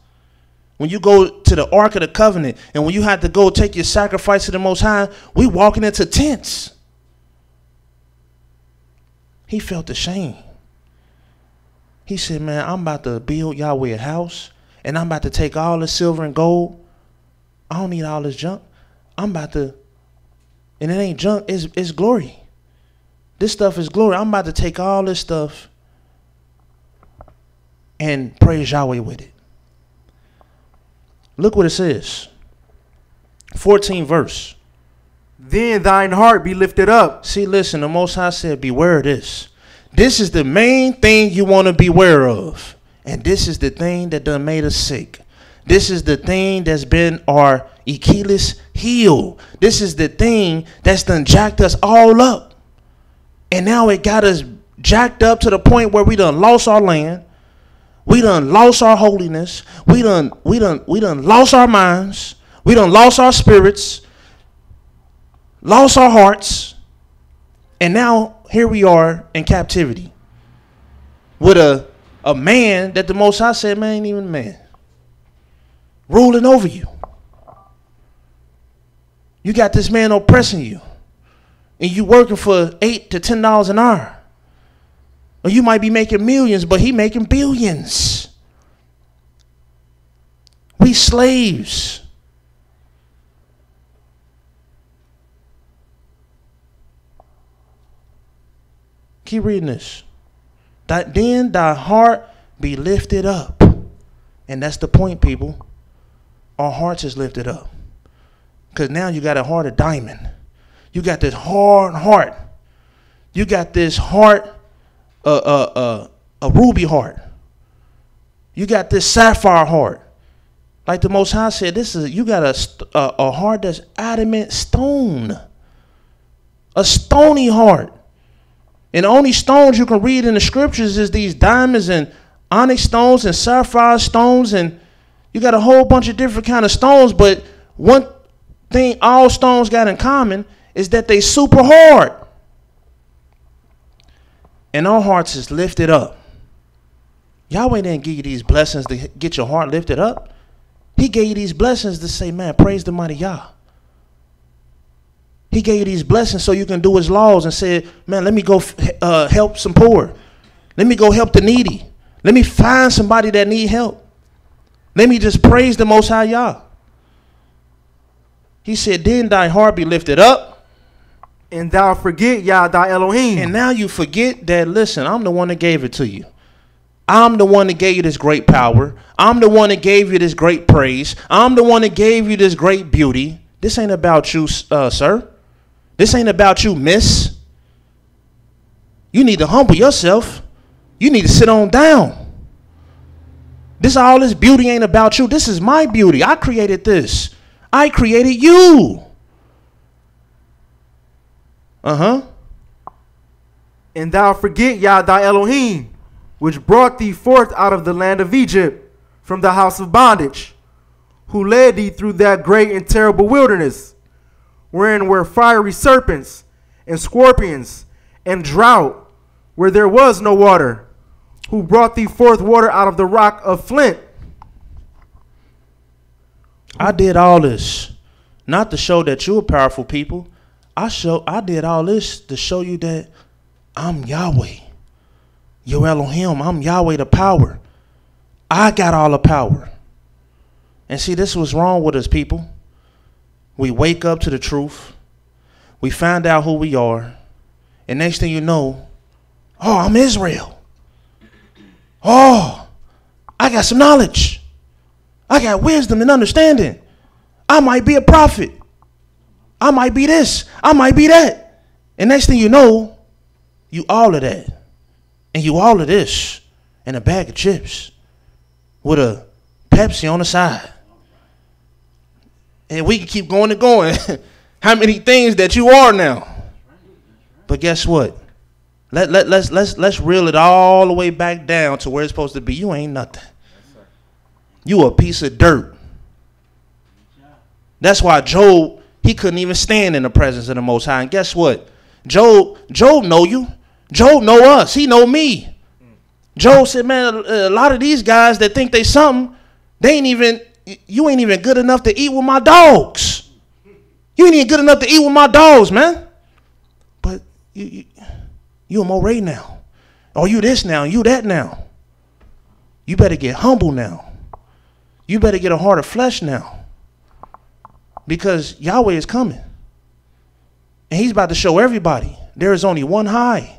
When you go to the Ark of the Covenant, and when you have to go take your sacrifice to the Most High, we walking into tents. He felt ashamed. He said, man, I'm about to build Yahweh a house, and I'm about to take all the silver and gold. I don't need all this junk. I'm about to, and it ain't junk, it's glory. This stuff is glory. I'm about to take all this stuff and praise Yahweh with it. Look what it says. 14th verse. Then thine heart be lifted up. See, listen, the Most High said, beware of this. This is the main thing you want to beware of. And this is the thing that done made us sick. This is the thing that's been our Achilles heel. This is the thing that's done jacked us all up. And now it got us jacked up to the point where we done lost our land. We done lost our holiness. We done lost our minds. We done lost our spirits. Lost our hearts. And now here we are in captivity. With a man that the Most High said, man, ain't even a man. Ruling over you. You got this man oppressing you. And you working for $8 to $10 an hour. Or you might be making millions, but he making billions. We slaves. Keep reading this. Then thy heart be lifted up. And that's the point, people. Our hearts is lifted up. Because now you got a heart of diamond. You got this hard heart. You got this heart, a ruby heart. You got this sapphire heart. Like the Most High said, you got a heart that's adamant stone. A stony heart. And the only stones you can read in the scriptures is these diamonds and onyx stones and sapphire stones. And you got a whole bunch of different kind of stones. But one thing all stones got in common is that they super hard. and our hearts is lifted up. Yahweh didn't give you these blessings to get your heart lifted up. He gave you these blessings to say, man, praise the mighty Yah. He gave you these blessings so you can do his laws and say, man, let me go help some poor. Let me go help the needy. Let me find somebody that need help. Let me just praise the Most High Yah. He said, then thy heart be lifted up. And thou forget Yah thy Elohim. And now you forget that, listen, I'm the one that gave it to you. I'm the one that gave you this great power. I'm the one that gave you this great praise. I'm the one that gave you this great beauty. This ain't about you, sir. This ain't about you, miss. You need to humble yourself. You need to sit on down. All this beauty ain't about you. This is my beauty. I created this. I created you. Uh-huh. And thou forget Yah thy Elohim, which brought thee forth out of the land of Egypt, from the house of bondage, who led thee through that great and terrible wilderness, wherein were fiery serpents and scorpions and drought, where there was no water, who brought thee forth water out of the rock of flint. I did all this not to show that you're a powerful people. I did all this to show you that I'm Yahweh, your Elohim. I'm Yahweh, the power. I got all the power. And see, this was wrong with us, people. We wake up to the truth. We find out who we are. And next thing you know, oh, I'm Israel. Oh, I got some knowledge. I got wisdom and understanding. I might be a prophet. I might be this. I might be that. And next thing you know, you all of that. And you all of this. And a bag of chips. With a Pepsi on the side. And we can keep going and going. How many things that you are now. But guess what? Let's reel it all the way back down to where it's supposed to be. You ain't nothing. You a piece of dirt. That's why Job, he couldn't even stand in the presence of the Most High. And guess what? Job know you. Job know us. He know me. Job said, man, a lot of these guys that think they something, you ain't even good enough to eat with my dogs. You ain't even good enough to eat with my dogs, man. But you a Mowreh now. Or you this now, you that now. You better get humble now. You better get a heart of flesh now. Because Yahweh is coming. And he's about to show everybody there is only one high.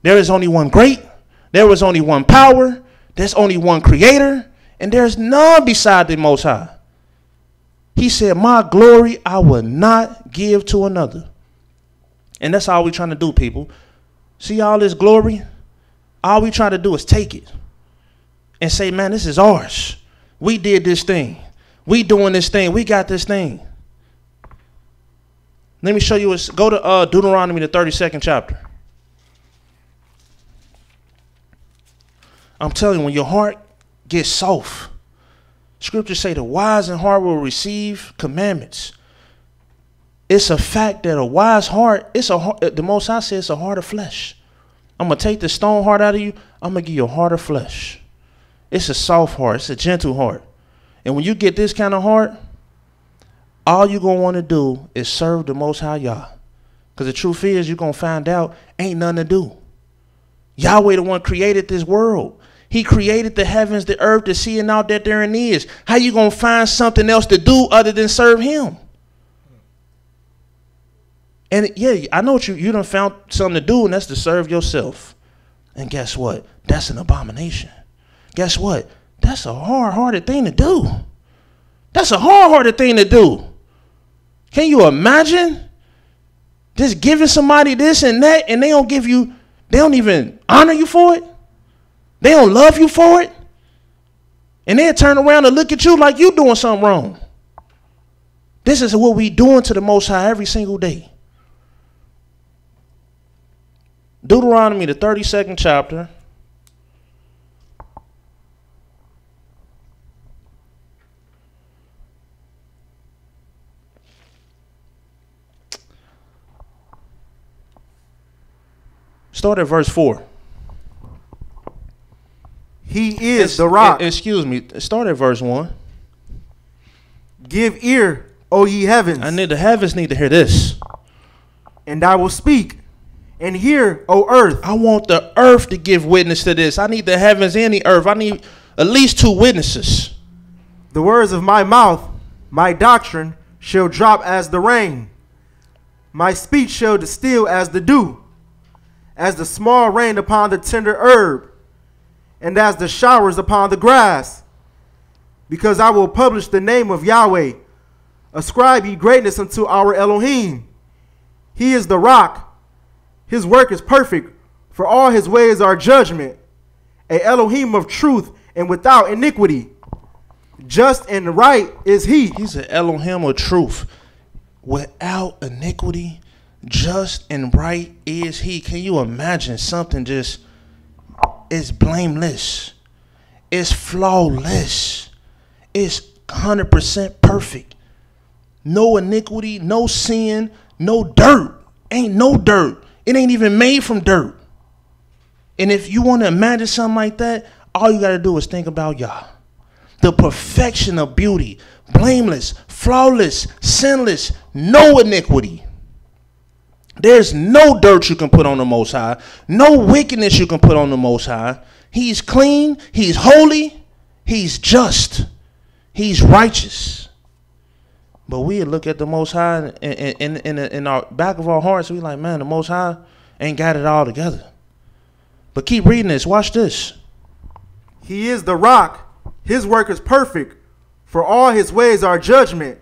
There is only one great. There is only one power. There's only one creator. And there's none beside the Most High. He said, my glory I will not give to another. And that's all we're trying to do, people. See all this glory? All we try to do is take it. And say, man, this is ours. We did this thing. We doing this thing. We got this thing. Let me show you. Go to Deuteronomy, the 32nd chapter. I'm telling you, when your heart gets soft, scriptures say the wise in heart will receive commandments. It's a fact that a wise heart, the Most High says it's a heart of flesh. I'm going to take the stone heart out of you. I'm going to give you a heart of flesh. It's a soft heart. It's a gentle heart. And when you get this kind of heart, all you're going to want to do is serve the Most High Yah. Because the truth is, you're going to find out ain't nothing to do. Yahweh the one created this world. He created the heavens, the earth, the sea, and all that therein is. How you going to find something else to do other than serve him? And yeah, I know you done found something to do, and that's to serve yourself. And guess what? That's an abomination. Guess what? That's a hard-hearted thing to do. That's a hard-hearted thing to do. Can you imagine just giving somebody this and that, and they don't even honor you for it? They don't love you for it? And they'll turn around and look at you like you doing something wrong. This is what we doing to the Most High every single day. Deuteronomy, the 32nd chapter. Start at verse 4. He is the rock. Excuse me. Start at verse 1. Give ear, O ye heavens. The heavens need to hear this. And I will speak. And hear, O earth. I want the earth to give witness to this. I need the heavens and the earth. I need at least 2 witnesses. The words of my mouth, my doctrine, shall drop as the rain. My speech shall distill as the dew, as the small rain upon the tender herb, and as the showers upon the grass. Because I will publish the name of Yahweh. Ascribe ye greatness unto our Elohim. He is the rock. His work is perfect, for all his ways are judgment. A Elohim of truth and without iniquity. Just and right is he. He's an Elohim of truth. Without iniquity, just and right is he. Can you imagine something just is blameless? It's flawless. It's 100% perfect. No iniquity, no sin, no dirt. Ain't no dirt. It ain't even made from dirt. And if you want to imagine something like that, all you got to do is think about Yah. The perfection of beauty, blameless, flawless, sinless, no iniquity. There's no dirt you can put on the Most High. No wickedness you can put on the Most High. He's clean. He's holy. He's just. He's righteous. But we look at the Most High in our back of our hearts. We like, man, the Most High ain't got it all together. But keep reading this. Watch this. He is the rock. His work is perfect, for all his ways are judgment.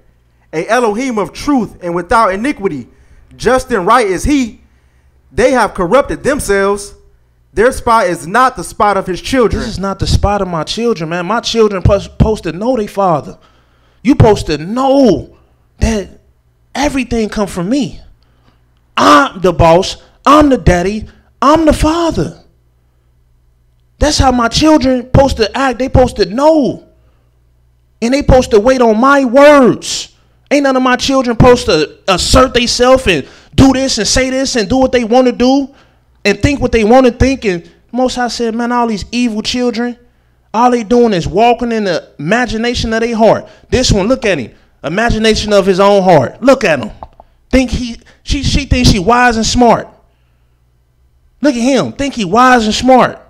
A Elohim of truth and without iniquity. Just and right is he. They have corrupted themselves. Their spot is not the spot of his children. This is not the spot of my children, man. My children supposed to know their father. You supposed to know that everything come from me. I'm the boss. I'm the daddy. I'm the father. That's how my children supposed to act. They supposed to know. And they supposed to wait on my words. Ain't none of my children supposed to assert themselves and do this and say this and do what they want to do and think what they want to think. And Most High said, man, all these evil children, all they doing is walking in the imagination of their heart. This one, look at him. Imagination of his own heart. Look at him. She thinks she wise and smart. Look at him. Think he wise and smart.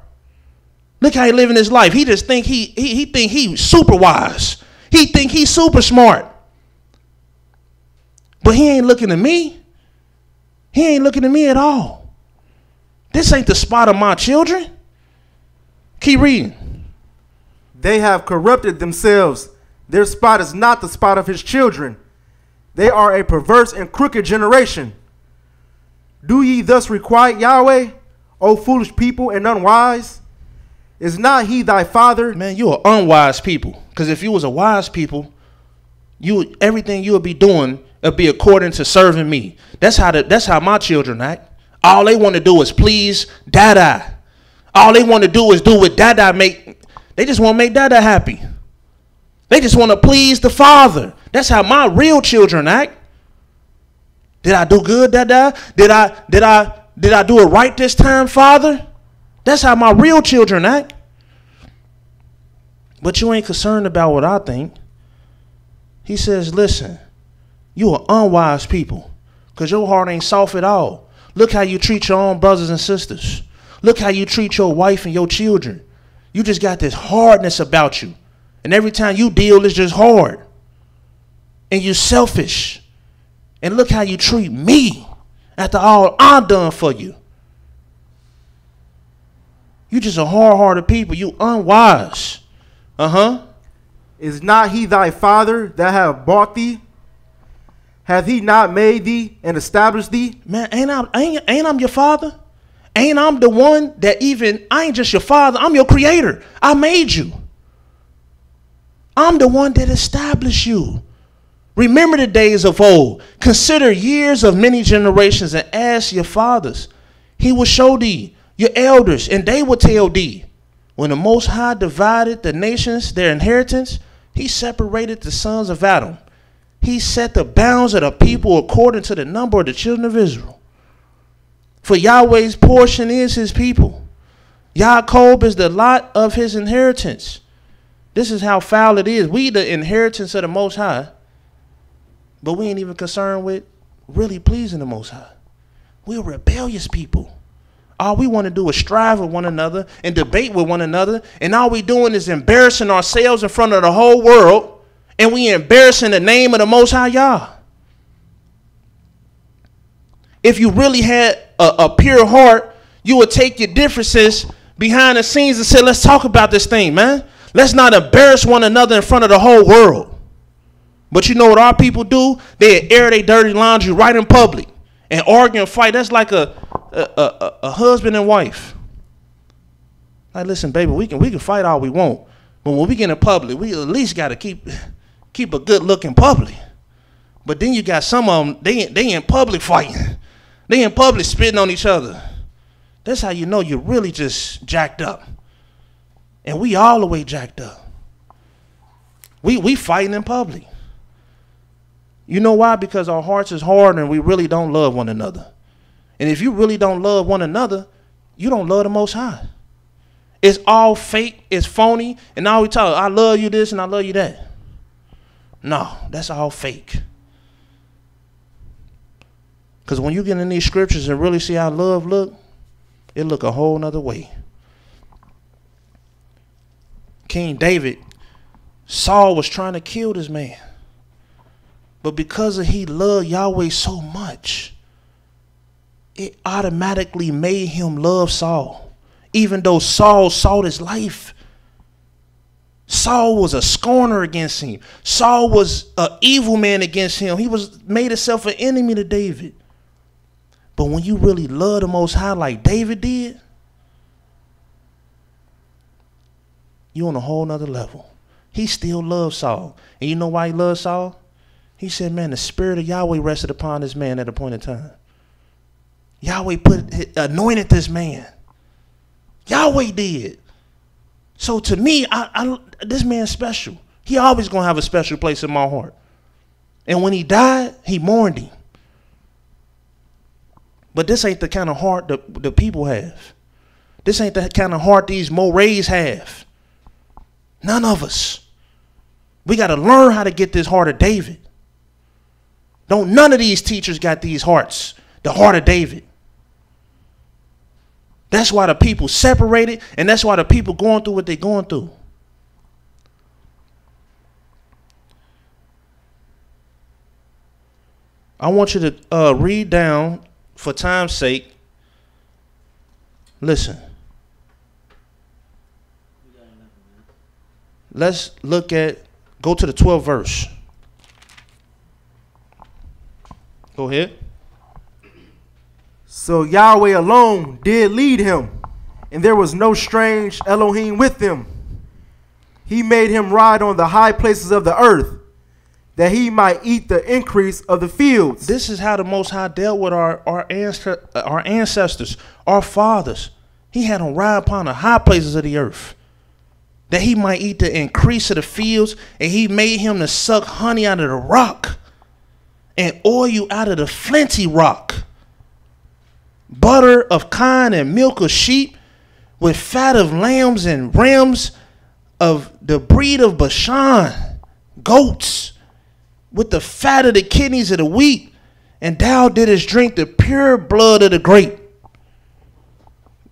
Look how he living his life. He just think he think he's super wise. He think he's super smart. But he ain't looking at me. He ain't looking at me at all. This ain't the spot of my children. Keep reading. They have corrupted themselves. Their spot is not the spot of his children. They are a perverse and crooked generation. Do ye thus requite Yahweh, O foolish people and unwise? Is not he thy father? Man, you are unwise people. Because if you was a wise people, everything you would be doing would be according to serving me. That's how my children act. All they want to do is please Dada. All they want to do is do what Dada make. They just want to make Dada happy. They just want to please the father. That's how my real children act. Did I do good, Dada? Did I do it right this time, Father? That's how my real children act. But you ain't concerned about what I think. He says, listen, you are unwise people because your heart ain't soft at all. Look how you treat your own brothers and sisters. Look how you treat your wife and your children. You just got this hardness about you. And every time you deal, it's just hard. And you're selfish. And look how you treat me after all I've done for you. You just a hard-hearted people. You unwise. Is not he thy father that have bought thee? Hath he not made thee and established thee? Man, ain't I your father? Ain't I'm the one that I ain't just your father. I'm your creator. I made you. I'm the one that established you. Remember the days of old. Consider years of many generations and ask your fathers. He will show thee your elders, and they will tell thee. When the Most High divided the nations, their inheritance, he separated the sons of Adam. He set the bounds of the people according to the number of the children of Israel. For Yahweh's portion is his people. Yaakov is the lot of his inheritance. This is how foul it is. We the inheritance of the Most High, but we ain't even concerned with really pleasing the Most High. We're rebellious people. All we want to do is strive with one another and debate with one another. And all we doing is embarrassing ourselves in front of the whole world. And we embarrassing the name of the Most High Yah. If you really had a pure heart, you would take your differences behind the scenes and say, let's talk about this thing, man. Let's not embarrass one another in front of the whole world. But you know what our people do? They air their dirty laundry right in public and argue and fight. That's like a husband and wife. Like, listen, baby, we can fight all we want, but when we get in public, we at least got to keep a good look in public. But then you got some of them, they in public fighting. They in public spitting on each other. That's how you know you're really just jacked up. And we all the way jacked up. We fighting in public. You know why? Because our hearts is hard and we really don't love one another. And if you really don't love one another, you don't love the Most High. It's all fake, it's phony, and now we talk, I love you this and I love you that. No, that's all fake. Because when you get in these scriptures and really see how love look, it look a whole nother way. King David, Saul was trying to kill this man. But because he loved Yahweh so much, it automatically made him love Saul. Even though Saul sought his life. Saul was a scorner against him. Saul was an evil man against him. He made himself an enemy to David. But when you really love the Most High like David did, you on a whole nother level. He still loves Saul. And you know why he loves Saul? He said, man, the spirit of Yahweh rested upon this man at a point in time. Yahweh anointed this man. Yahweh did. So to me, this man's special. He always going to have a special place in my heart. And when he died, he mourned him. But this ain't the kind of heart the people have. This ain't the kind of heart these Morehs have. None of us. We got to learn how to get this heart of David. None of these teachers got these hearts. The heart of David. That's why the people separated, and that's why the people going through what they're going through. I want you to read down, for time's sake. Listen. Let's go to the 12th verse. Go ahead. So Yahweh alone did lead him, and there was no strange Elohim with him. He made him ride on the high places of the earth, that he might eat the increase of the fields. This is how the Most High dealt with our ancestors, our fathers. He had them ride upon the high places of the earth, that he might eat the increase of the fields, and he made him to suck honey out of the rock and oil out of the flinty rock, butter of kine and milk of sheep, with fat of lambs and rams of the breed of Bashan, goats, with the fat of the kidneys of the wheat, and thou didst drink the pure blood of the grape.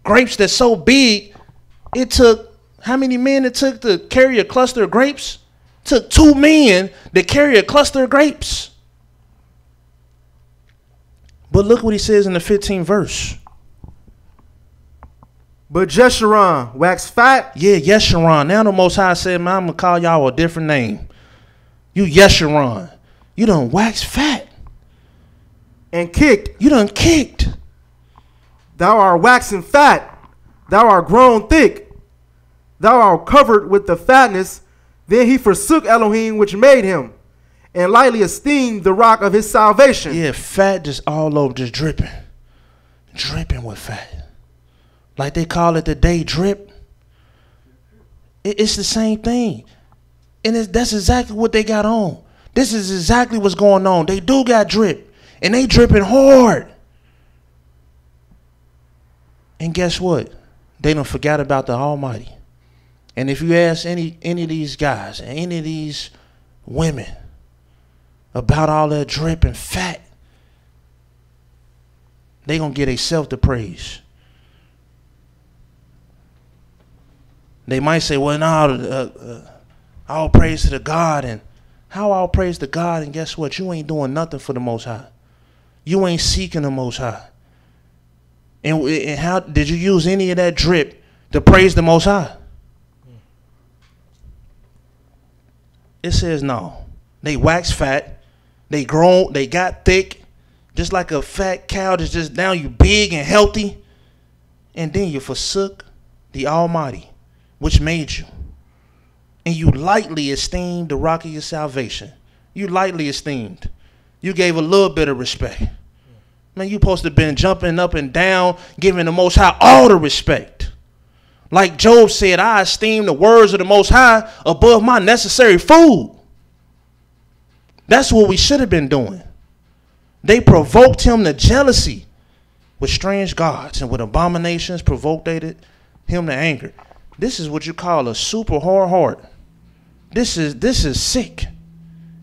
Grapes that's so big, it took, how many men it took to carry a cluster of grapes? It took 2 men to carry a cluster of grapes. But look what he says in the 15th verse. But Jeshurun waxed fat. Yeah, Yeshurun. Now the Most High said, man, I'm going to call y'all a different name. You Yeshurun. You done waxed fat. And kicked. You done kicked. Thou art waxen fat. Thou art grown thick. Thou art covered with the fatness. Then he forsook Elohim which made him, and lightly esteemed the rock of his salvation. Yeah, fat just all over, just dripping. Dripping with fat. Like they call it the day drip. It's the same thing. And that's exactly what they got on. This is exactly what's going on. They do got drip. And they dripping hard. And guess what? They don't forget about the Almighty. And if you ask any of these guys, any of these women about all that drip and fat, they gonna get themselves to praise. They might say, well, no, all praise to the God. And how all praise to God? And guess what? You ain't doing nothing for the Most High. You ain't seeking the Most High. And how did you use any of that drip to praise the Most High? It says no. They wax fat. They grown. They got thick. Just like a fat cow that's just now you big and healthy. And then you forsook the Almighty, which made you. And you lightly esteemed the rock of your salvation. You lightly esteemed. You gave a little bit of respect. Man, you supposed to have been jumping up and down, giving the Most High all the respect. Like Job said, I esteem the words of the Most High above my necessary food. That's what we should have been doing. They provoked him to jealousy with strange gods, and with abominations provoked him to anger. This is what you call a super hard heart. This is sick.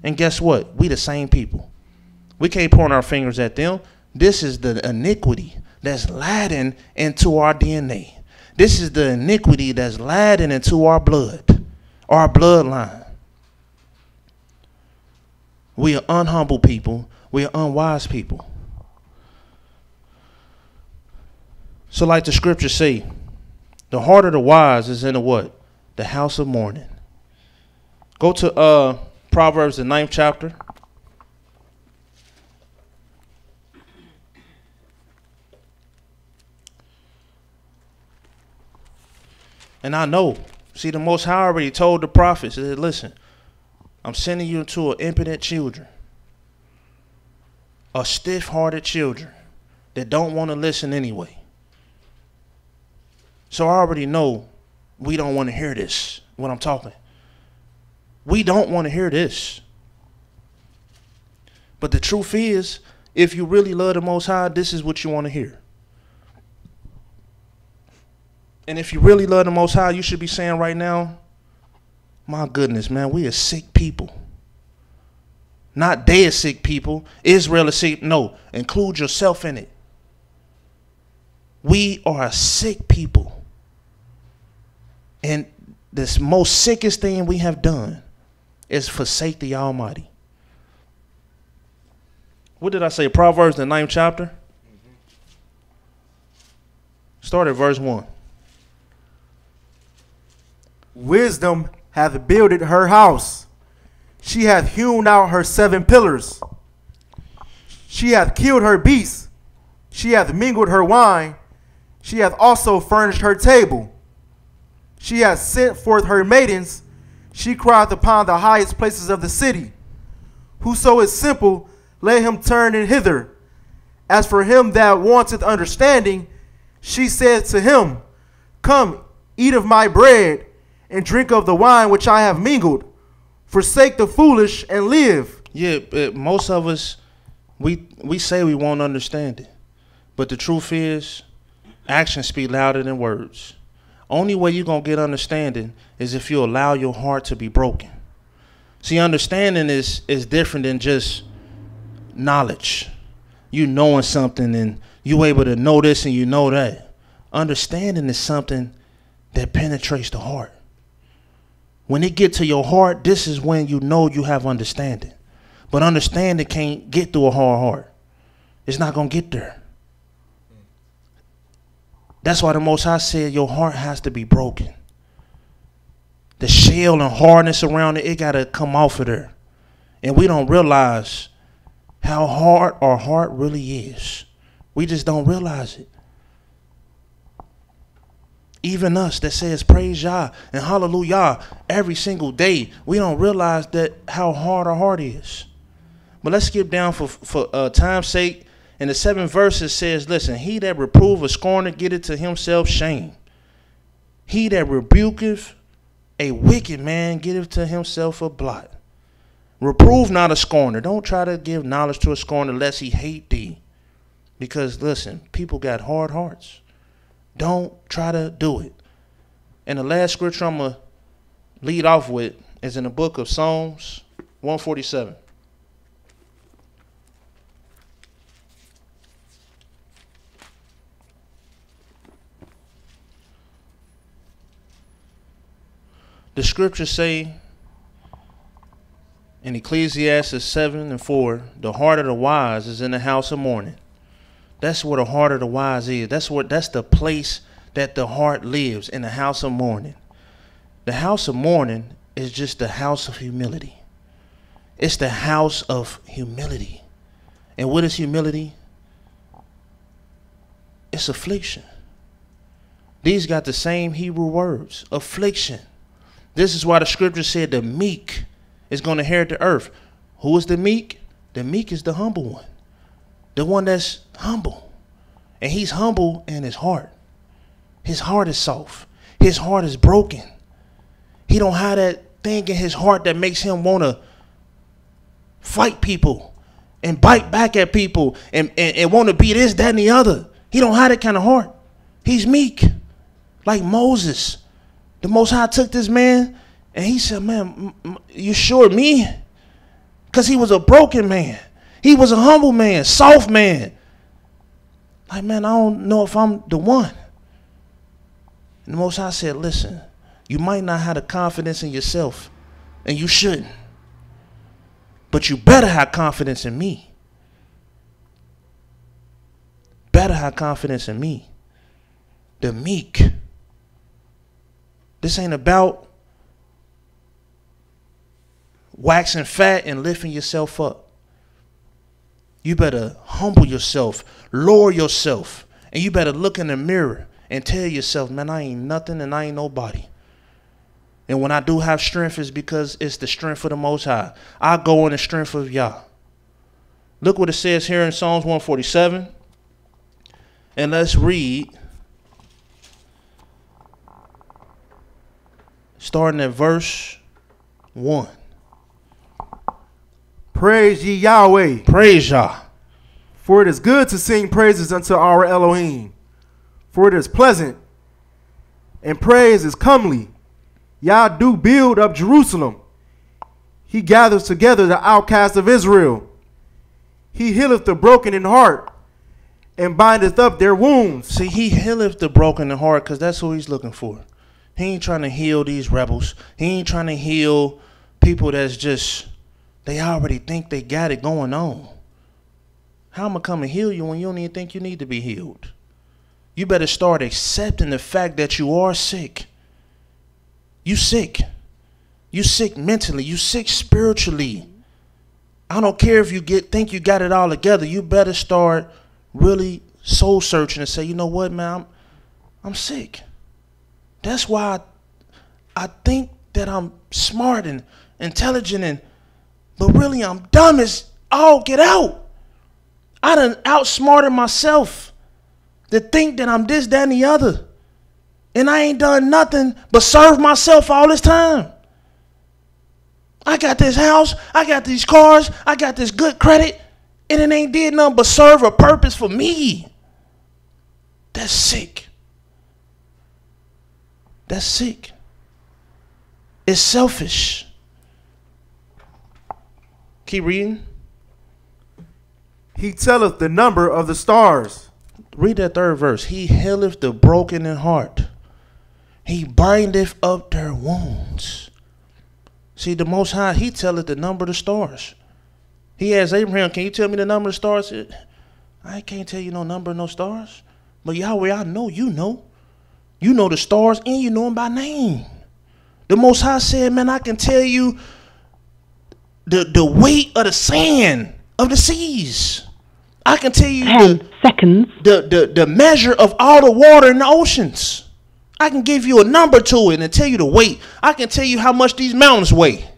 And guess what? We the same people. We can't point our fingers at them. This is the iniquity that's laden into our DNA. This is the iniquity that's laden into our blood, our bloodline. We are unhumble people. We are unwise people. So like the scriptures say, the heart of the wise is in the what? The house of mourning. Go to Proverbs, the 9th chapter. And I know, see, the Most High already told the prophets, he said, listen, I'm sending you to an impotent children, a stiff-hearted children that don't want to listen anyway. So I already know we don't want to hear this when I'm talking. We don't want to hear this. But the truth is, if you really love the Most High, this is what you want to hear. And if you really love the Most High, you should be saying right now, my goodness, man, we are sick people. Not they are sick people. Israel is sick. No, include yourself in it. We are a sick people. And this most sickest thing we have done is forsake the Almighty. What did I say? Proverbs, the 9th chapter? Start at verse 1. Wisdom hath builded her house. She hath hewn out her 7 pillars. She hath killed her beasts. She hath mingled her wine. She hath also furnished her table. She hath sent forth her maidens. She crieth upon the highest places of the city. Whoso is simple, let him turn in hither. As for him that wanteth understanding, she said to him, come, eat of my bread, and drink of the wine which I have mingled. Forsake the foolish and live. Yeah, most of us, we say we won't understand it. But the truth is, actions speak louder than words. Only way you're going to get understanding is if you allow your heart to be broken. See, understanding is different than just knowledge. You knowing something and you able to know this and you know that. Understanding is something that penetrates the heart. When it get to your heart, this is when you know you have understanding. But understanding can't get through a hard heart. It's not going to get there. That's why the Most High said your heart has to be broken. The shell and hardness around it, it got to come off of there. And we don't realize how hard our heart really is. We just don't realize it. Even us that says praise Yah and hallelujah every single day, we don't realize that how hard our heart is. But let's skip down for time's sake. And the 7th verse says, listen, he that reproveth a scorner getteth to himself shame. He that rebuketh a wicked man getteth to himself a blot. Reprove not a scorner. Don't try to give knowledge to a scorner lest he hate thee. Because listen, people got hard hearts. Don't try to do it. And the last scripture I'm going to lead off with is in the book of Psalms 147. The scriptures say in Ecclesiastes 7:4, the heart of the wise is in the house of mourning. That's where the heart of the wise is. That's the place that the heart lives, in the house of mourning. The house of mourning is just the house of humility. It's the house of humility. And what is humility? It's affliction. These got the same Hebrew words, affliction. This is why the scripture said the meek is going to inherit the earth. Who is the meek? The meek is the humble one. The one that's humble. And he's humble in his heart. His heart is soft. His heart is broken. He don't have that thing in his heart that makes him want to fight people and bite back at people and want to be this, that, and the other. He don't have that kind of heart. He's meek. Like Moses. The Most High took this man and he said, man, you sure me? Because he was a broken man. He was a humble man, soft man. Like, man, I don't know if I'm the one. And the Most High said, listen, you might not have the confidence in yourself, and you shouldn't. But you better have confidence in me. Better have confidence in me. The meek. This ain't about waxing fat and lifting yourself up. You better humble yourself, lower yourself, and you better look in the mirror and tell yourself, man, I ain't nothing and I ain't nobody. And when I do have strength, it's because it's the strength of the Most High. I go in the strength of Yah. Look what it says here in Psalms 147. And let's read, starting at verse 1. Praise ye Yahweh. Praise Yah. For it is good to sing praises unto our Elohim. For it is pleasant, and praise is comely. Yah do build up Jerusalem. He gathers together the outcasts of Israel. He healeth the broken in heart, and bindeth up their wounds. See, he healeth the broken in heart because that's who he's looking for. He ain't trying to heal these rebels. He ain't trying to heal people that's just, they already think they got it going on. How am I come and heal you when you don't even think you need to be healed? You better start accepting the fact that you are sick. You sick. You sick mentally. You sick spiritually. I don't care if you think you got it all together. You better start really soul searching and say, you know what, man, I'm sick. That's why I think that I'm smart and intelligent, but really I'm dumb as all get out. I done outsmarted myself to think that I'm this, that, and the other. And I ain't done nothing but serve myself all this time. I got this house, I got these cars, I got this good credit, and it ain't did nothing but serve a purpose for me. That's sick. That's sick. It's selfish. Keep reading. He telleth the number of the stars. Read that third verse. He healeth the broken in heart. He bindeth up their wounds. See, the Most High, he telleth the number of the stars. He asked Abraham, can you tell me the number of the stars? I can't tell you no number of no stars. But Yahweh, I know you know. You know the stars and you know them by name. The Most High said, man, I can tell you the weight of the sand of the seas. I can tell you 10 seconds. The measure of all the water in the oceans. I can give you a number to it and tell you the weight. I can tell you how much these mountains weigh.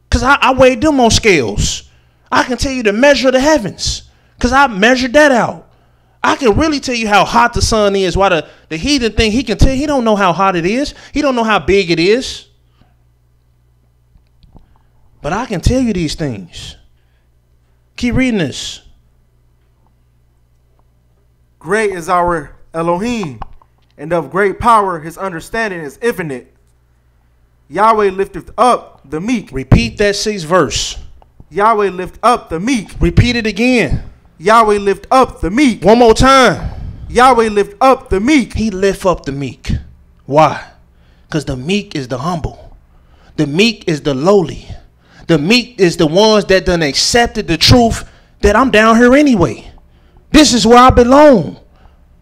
Because I weighed them on scales. I can tell you the measure of the heavens. Because I measured that out. I can really tell you how hot the sun is. Why the heathen thing, he can tell you, he don't know how hot it is. He don't know how big it is. But I can tell you these things. Keep reading this. Great is our Elohim, and of great power his understanding is infinite. Yahweh lifteth up the meek. Repeat that 6th verse. Yahweh lift up the meek. Repeat it again. Yahweh lift up the meek. One more time. Yahweh lift up the meek. He lift up the meek. Why? Because the meek is the humble. The meek is the lowly. The meek is the ones that done accepted the truth that I'm down here anyway. This is where I belong.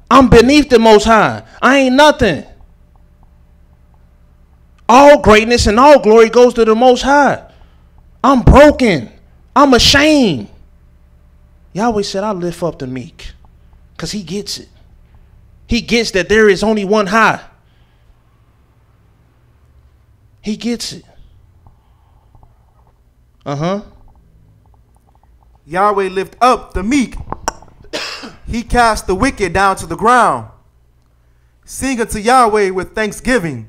I'm beneath the Most High. I ain't nothing. All greatness and all glory goes to the Most High. I'm broken. I'm ashamed. Yahweh said, I lift up the meek. Because he gets it. He gets that there is only one high. He gets it. Yahweh lift up the meek. He cast the wicked down to the ground. Sing unto Yahweh with thanksgiving.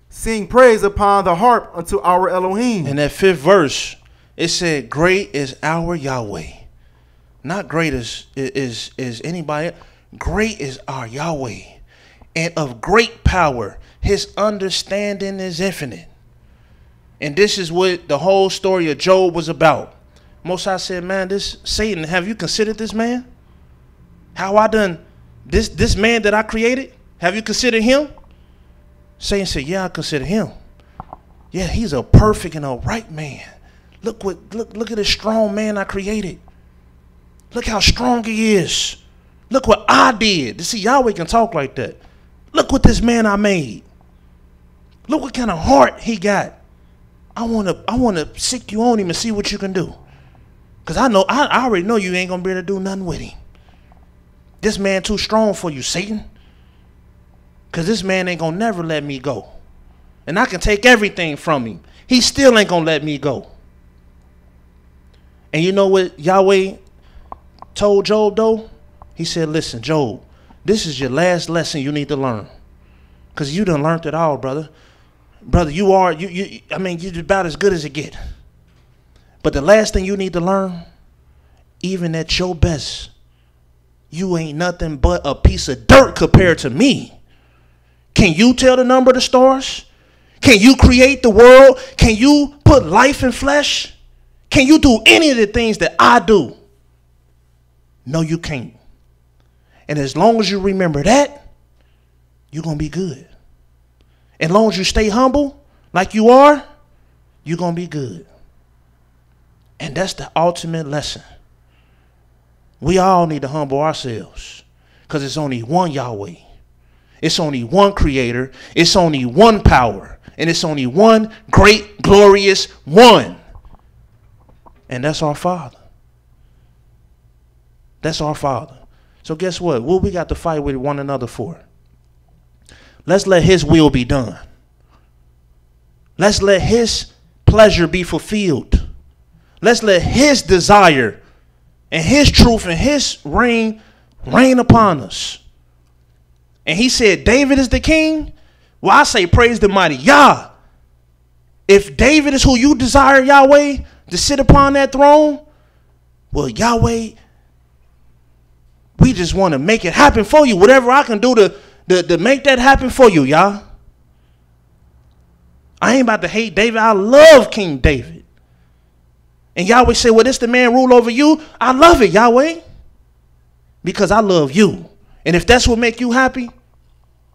Sing praise upon the harp unto our Elohim. In that 5th verse, it said, great is our Yahweh. Not great is anybody. Great is our Yahweh. And of great power, his understanding is infinite. And this is what the whole story of Job was about. Most High said, man, this Satan, have you considered this man? How I done this man that I created? Have you considered him? Satan said, yeah, I consider him. Yeah, he's a perfect and a right man. Look at this strong man I created. Look how strong he is. Look what I did. You see, Yahweh can talk like that. Look what this man I made. Look what kind of heart he got. I wanna sick you on him and see what you can do. Because I already know you ain't gonna be able to do nothing with him. This man too strong for you, Satan. Because this man ain't gonna never let me go. And I can take everything from him. He still ain't gonna let me go. And you know what Yahweh told Job though? He said, listen, Job, this is your last lesson you need to learn. Because you done learned it all, brother. Brother, you're about as good as it get. But the last thing you need to learn, even at your best, you ain't nothing but a piece of dirt compared to me. Can you tell the number of the stars? Can you create the world? Can you put life in flesh? Can you do any of the things that I do? No, you can't. And as long as you remember that, you're going to be good. As long as you stay humble like you are, you're going to be good. And that's the ultimate lesson. We all need to humble ourselves because it's only one Yahweh. It's only one creator. It's only one power. And it's only one great, glorious one. And that's our Father. That's our Father. So guess what? What we got to fight with one another for? Let's let his will be done. Let's let his pleasure be fulfilled. Let's let his desire and his truth and his reign upon us. And he said, David is the king. Well, I say praise the mighty Yah. If David is who you desire, Yahweh, to sit upon that throne, well, Yahweh, we just want to make it happen for you. Whatever I can do to make that happen for you, Yah. I ain't about to hate David. I love King David. And Yahweh said, well, this the man rule over you. I love it, Yahweh. Because I love you. And if that's what make you happy,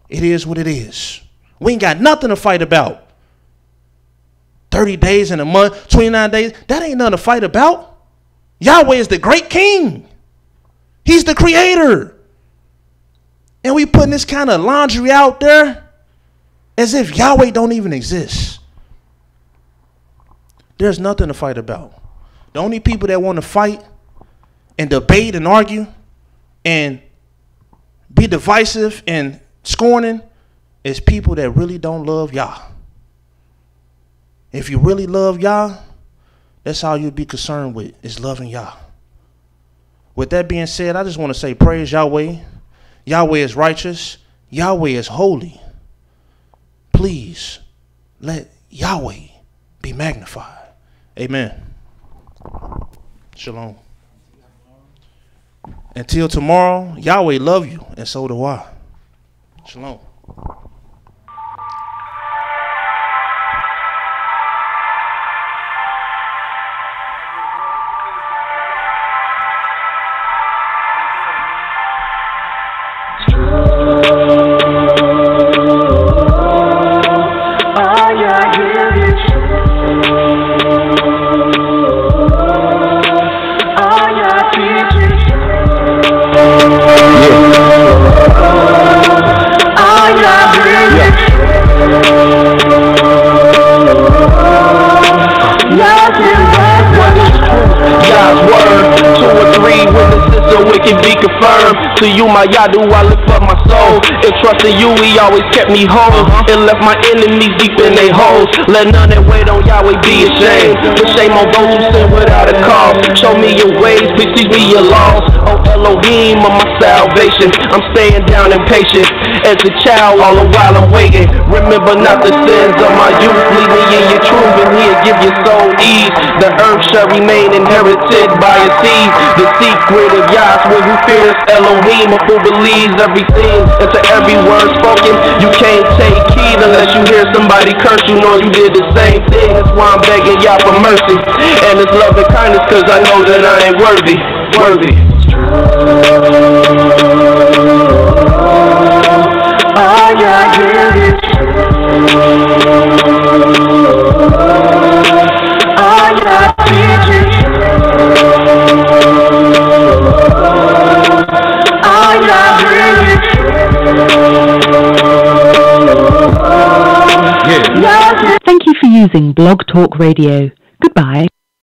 it is what it is. We ain't got nothing to fight about. 30 days in a month, 29 days. That ain't nothing to fight about. Yahweh is the great king. He's the creator. And we putting this kind of laundry out there as if Yahweh don't even exist. There's nothing to fight about. The only people that want to fight and debate and argue and be divisive and scorning is people that really don't love Yah. If you really love Yah, that's all you'd be concerned with, is loving Yah. With that being said, I just want to say praise Yahweh. Yahweh is righteous. Yahweh is holy. Please let Yahweh be magnified. Amen. Shalom. Until tomorrow, Yahweh love you, and so do I. Shalom. To you, my Yah, do I lift up my soul. In trusting you, he always kept me whole. And left my enemies deep in their holes. Let none that wait on Yahweh be ashamed. Put shame on those who sin without a cause. Show me your ways, please teach me your laws. Oh Elohim of my salvation, I'm staying down and patient. As a child, all the while I'm waiting. Remember not the sins of my youth. Lead me in your truth, and he'll give your soul ease. The earth shall remain inherited by a seed. The secret of Yah's will who fears Elohim, who believes everything. And to every word spoken, you can't take heed unless you hear somebody curse you, know you did the same thing. That's why I'm begging Yah for mercy and his love and kindness, cause I know that I ain't worthy. All Yah give is all Yah teaches, all Yah brings. Thank you for using Blog Talk Radio. Goodbye.